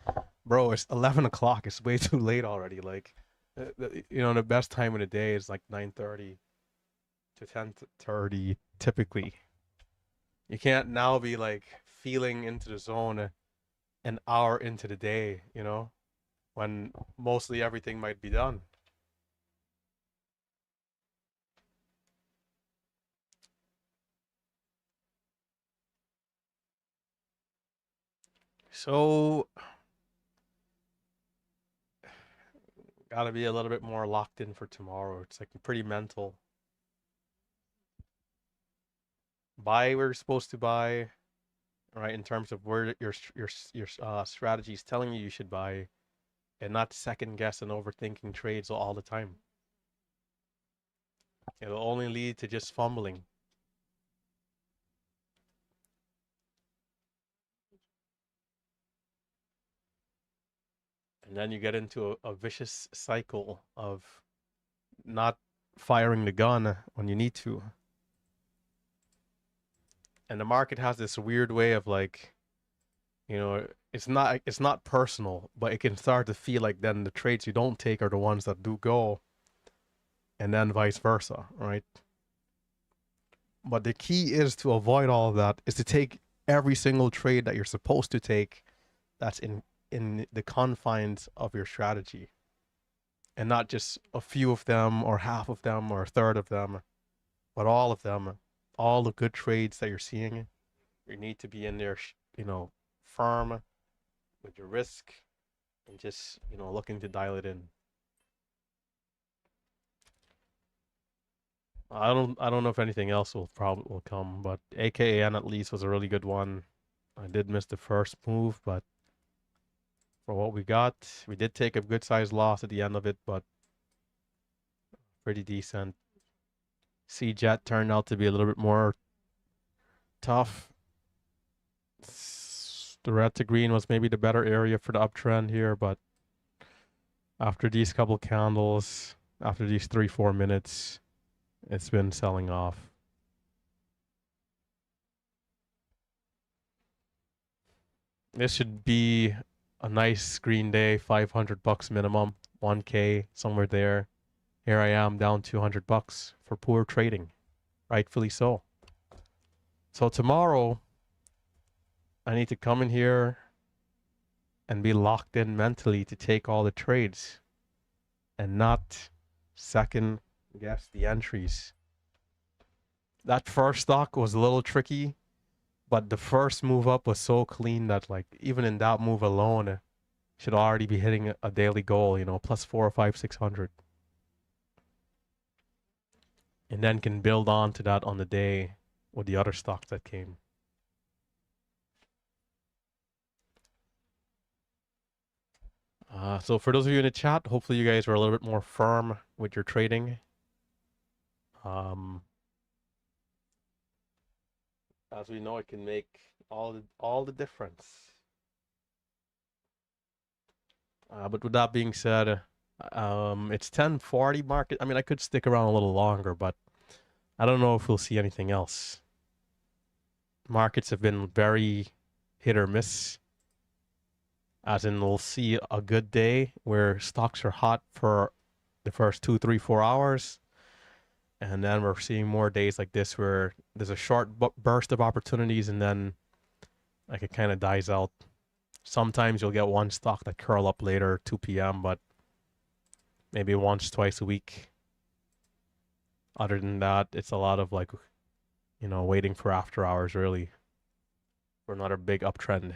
bro, it's 11 o'clock. It's way too late already. Like, the best time of the day is like 9:30 to 10:30 typically. You can't now be like feeling into the zone an hour into the day, when mostly everything might be done. So, gotta be a little bit more locked in for tomorrow. It's like pretty mental. Buy where you're supposed to buy, right? In terms of where your strategy is telling you should buy, and not second guess and overthinking trades all the time. It'll only lead to just fumbling. And then you get into a vicious cycle of not firing the gun when you need to. And the market has this weird way of like, it's not personal, but it can start to feel like then the trades you don't take are the ones that do go, and then vice versa, right? But the key is to avoid all of that, is to take every single trade that you're supposed to take that's in the confines of your strategy, and not just a few of them or half of them or a third of them, but all of them. All the good trades that you're seeing, you need to be in there, firm with your risk, and just, looking to dial it in. I don't know if anything else will come, but AKAN at least was a really good one. I did miss the first move, but for what we got, we did take a good sized loss at the end of it, but pretty decent. CJet turned out to be a little bit more tough. The red to green was maybe the better area for the uptrend here, but after these couple candles, after these 3-4 minutes, it's been selling off. This should be a nice green day, $500 minimum, 1K, somewhere there. Here I am down $200 for poor trading, rightfully so. So tomorrow, I need to come in here and be locked in mentally to take all the trades and not second guess the entries. That first stock was a little tricky, but the first move up was so clean that like even in that move alone, should already be hitting a daily goal, plus 4 or 5, 600. And then can build on to that on the day with the other stocks that came. So for those of you in the chat, hopefully you guys are a little bit more firm with your trading. As we know, it can make all the difference. But with that being said, it's 10:40 market. I mean, I could stick around a little longer, but I don't know if we'll see anything else. Markets have been very hit or miss. As in, we'll see a good day where stocks are hot for the first 2, 3, 4 hours. And then we're seeing more days like this where there's a short burst of opportunities and then like it kind of dies out. Sometimes you'll get one stock that curl up later, 2 p.m., but maybe once, twice a week. Other than that, it's a lot of like, waiting for after hours really for another big uptrend.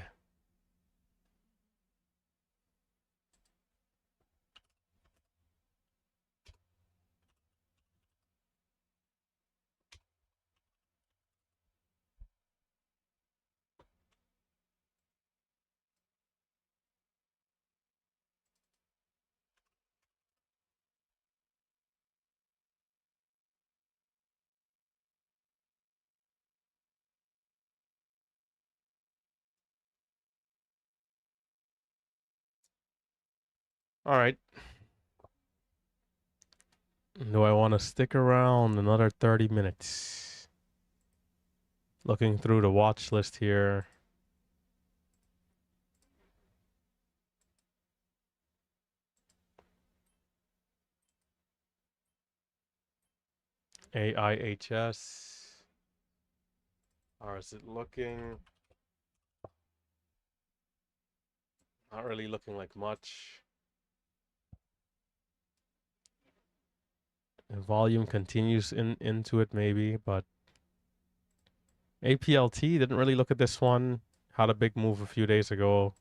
All right. Do I want to stick around another 30 minutes? Looking through the watch list here. AIHS. How is it looking? Not really looking like much. The volume continues into it maybe, but APLT didn't really look at this one. Had a big move a few days ago.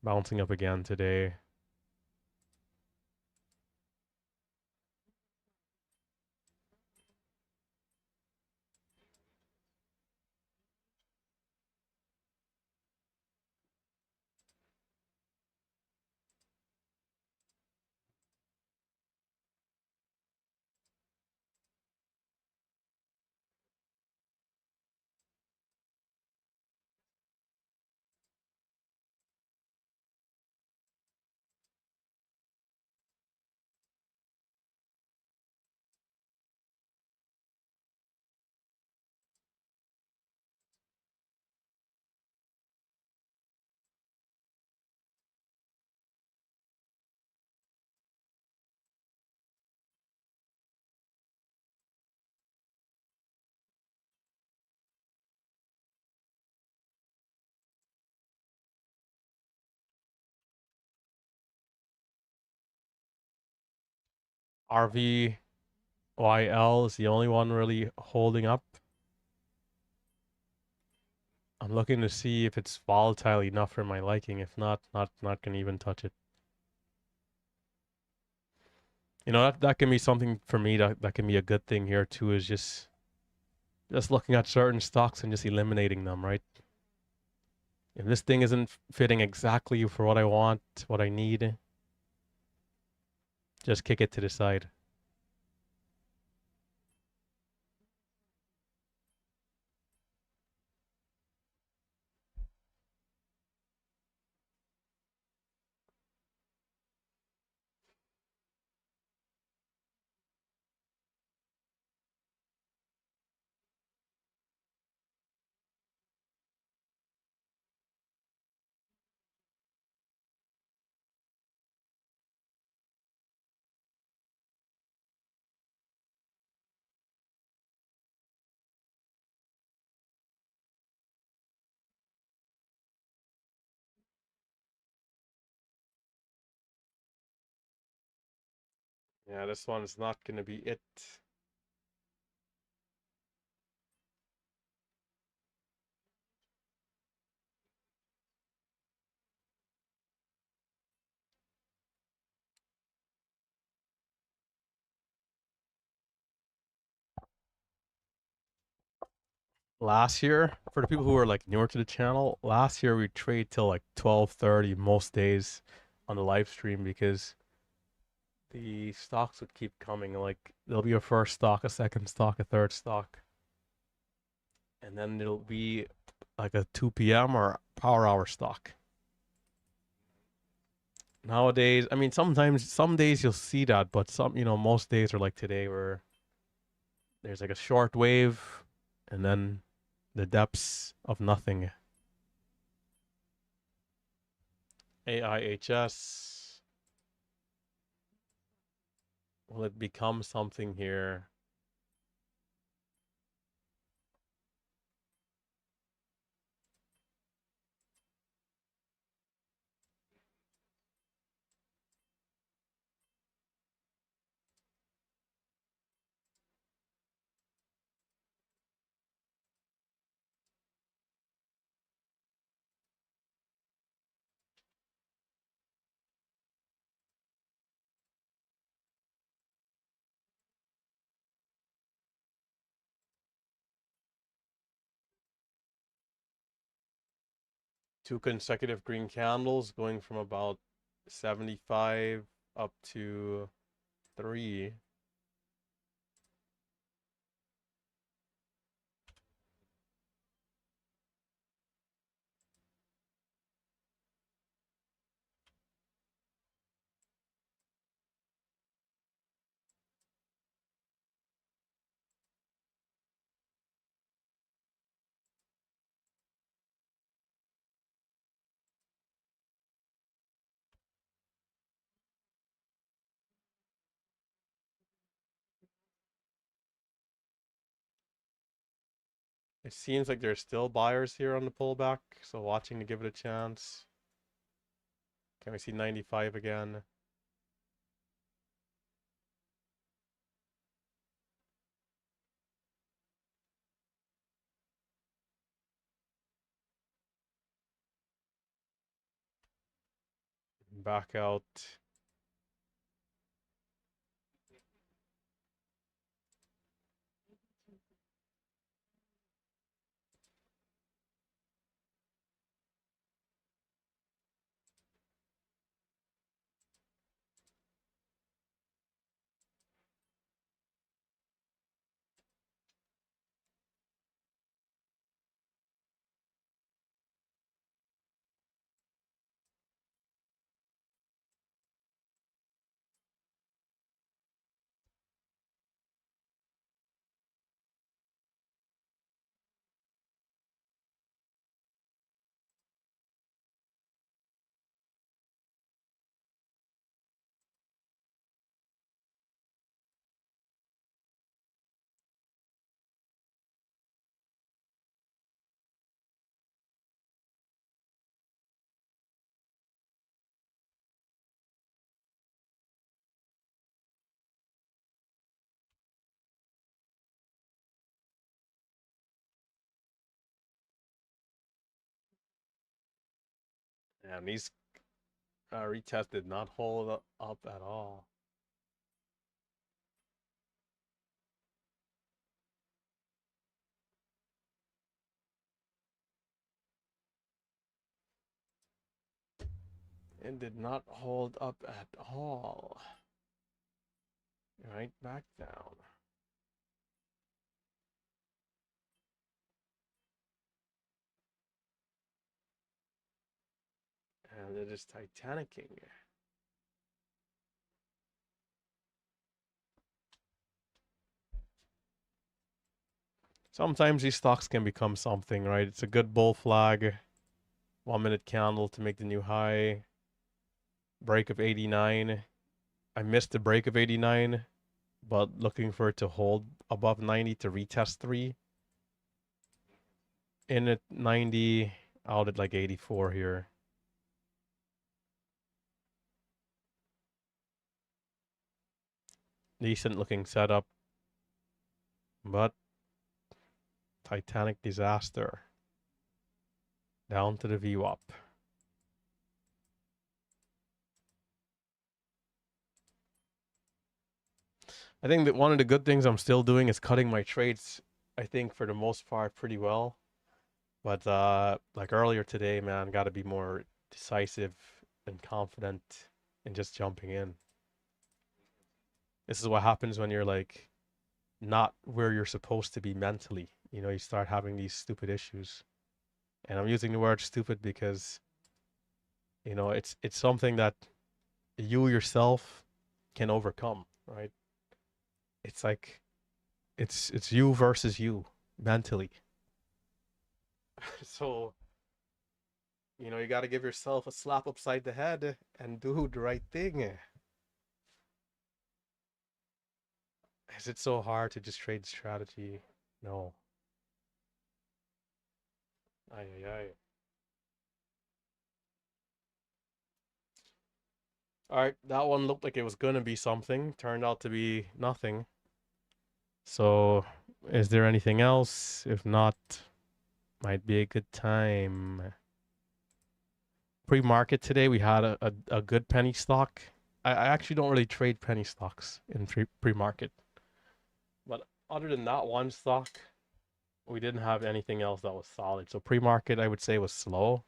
Bouncing up again today. RVYL is the only one really holding up. I'm looking to see if it's volatile enough for my liking. If not, not gonna even touch it. You know, that can be something for me that can be a good thing here too, is just looking at certain stocks and just eliminating them, right? If this thing isn't fitting exactly for what I want, what I need, just kick it to the side. Yeah, this one's not gonna be it. Last year, for the people who are like newer to the channel, last year we trade till like 12:30 most days on the live stream because the stocks would keep coming. Like there'll be a first stock, a second stock, a third stock, and then it'll be like a 2 p.m. or power hour stock. Nowadays, I mean, sometimes some days you'll see that, but most days are like today where there's like a short wave and then the depths of nothing. AIHS, will it become something here? Two consecutive green candles going from about 75 up to 3. It seems like there's still buyers here on the pullback, so watching to give it a chance. Can we see 95 again? Back out. And these retests did not hold up at all. It did not hold up at all. Right back down. And it is titanicking. Sometimes these stocks can become something, right? It's a good bull flag. 1 minute candle to make the new high. Break of 89. I missed the break of 89, but looking for it to hold above 90 to retest 3. In at 90, out at like 84 here. Decent looking setup, but Titanic disaster. Down to the VWAP. I think that one of the good things I'm still doing is cutting my trades, I think, for the most part, pretty well. But like earlier today, man, got to be more decisive and confident in just jumping in. This is what happens when you're like not where you're supposed to be mentally. You know, you start having these stupid issues. And I'm using the word stupid because, you know, it's something that you yourself can overcome, right? It's like it's you versus you mentally. So, you know, you got to give yourself a slap upside the head and do the right thing. Is it so hard to just trade strategy? No. Ay, ay, ay. All right, that one looked like it was gonna be something. Turned out to be nothing. So, is there anything else? If not, might be a good time. Pre-market today, we had a good penny stock. I actually don't really trade penny stocks in pre-market. But other than that one stock, we didn't have anything else that was solid. So pre-market, I would say, was slow.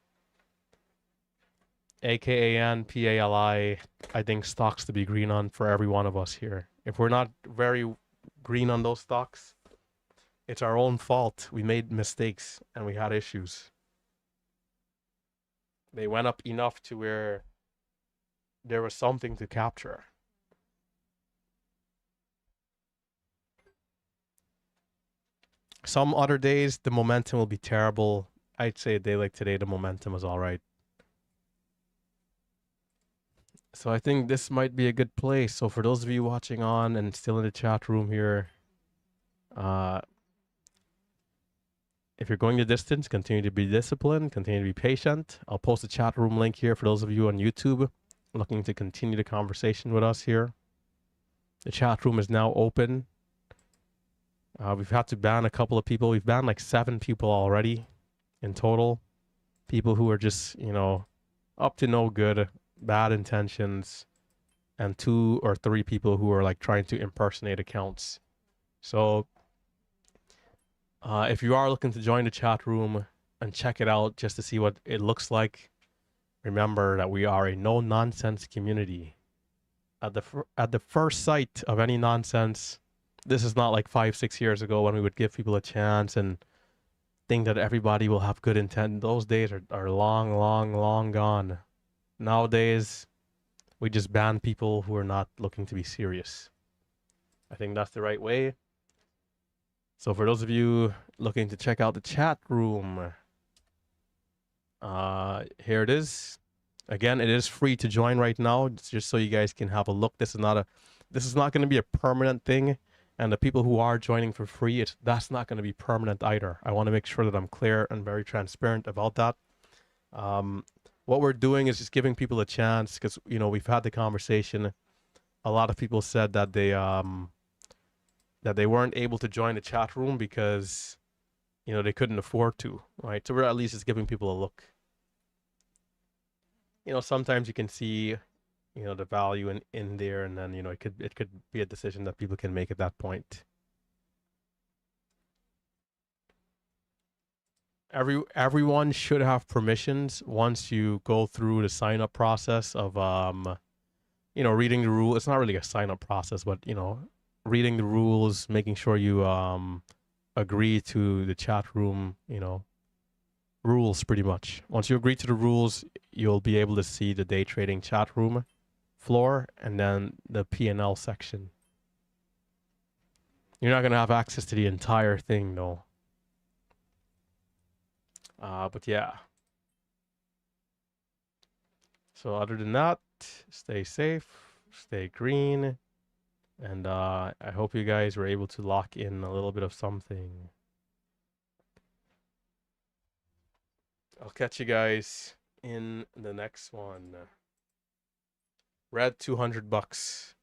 AKAN, PALI, I think stocks to be green on for every one of us here. If we're not very green on those stocks, it's our own fault. We made mistakes and we had issues. They went up enough to where there was something to capture. Some other days, the momentum will be terrible. I'd say a day like today, the momentum was all right. So I think this might be a good place. So for those of you watching on and still in the chat room here, if you're going the distance, continue to be disciplined, continue to be patient. I'll post a chat room link here for those of you on YouTube looking to continue the conversation with us here. The chat room is now open. We've had to ban a couple of people. We've banned like 7 people already in total. People who are just, you know, up to no good, bad intentions, and 2 or 3 people who are like trying to impersonate accounts. So if you are looking to join the chat room and check it out just to see what it looks like, remember that we are a no-nonsense community. At the first sight of any nonsense, this is not like 5-6 years ago when we would give people a chance and think that everybody will have good intent. Those days are long gone. Nowadays, we just ban people who are not looking to be serious. I think that's the right way. So for those of you looking to check out the chat room, here it is. Again, it is free to join right now, just so you guys can have a look. This is not going to be a permanent thing, and the people who are joining for free, that's not going to be permanent either. I want to make sure that I'm clear and very transparent about that. What we're doing is just giving people a chance, because you know we've had the conversation. A lot of people said that they weren't able to join the chat room because you know they couldn't afford to, right? So we're at least just giving people a look. You know, sometimes you can see, you know, the value in there, and then you know it could be a decision that people can make at that point. Everyone should have permissions once you go through the sign up process of you know, reading the rule. It's not really a sign up process, but you know, reading the rules, making sure you agree to the chat room, you know, rules pretty much. Once you agree to the rules, you'll be able to see the day trading chat room floor and then the P&L section. You're not going to have access to the entire thing though. But yeah. So other than that, stay safe, stay green, and I hope you guys were able to lock in a little bit of something. I'll catch you guys in the next one. Red $200.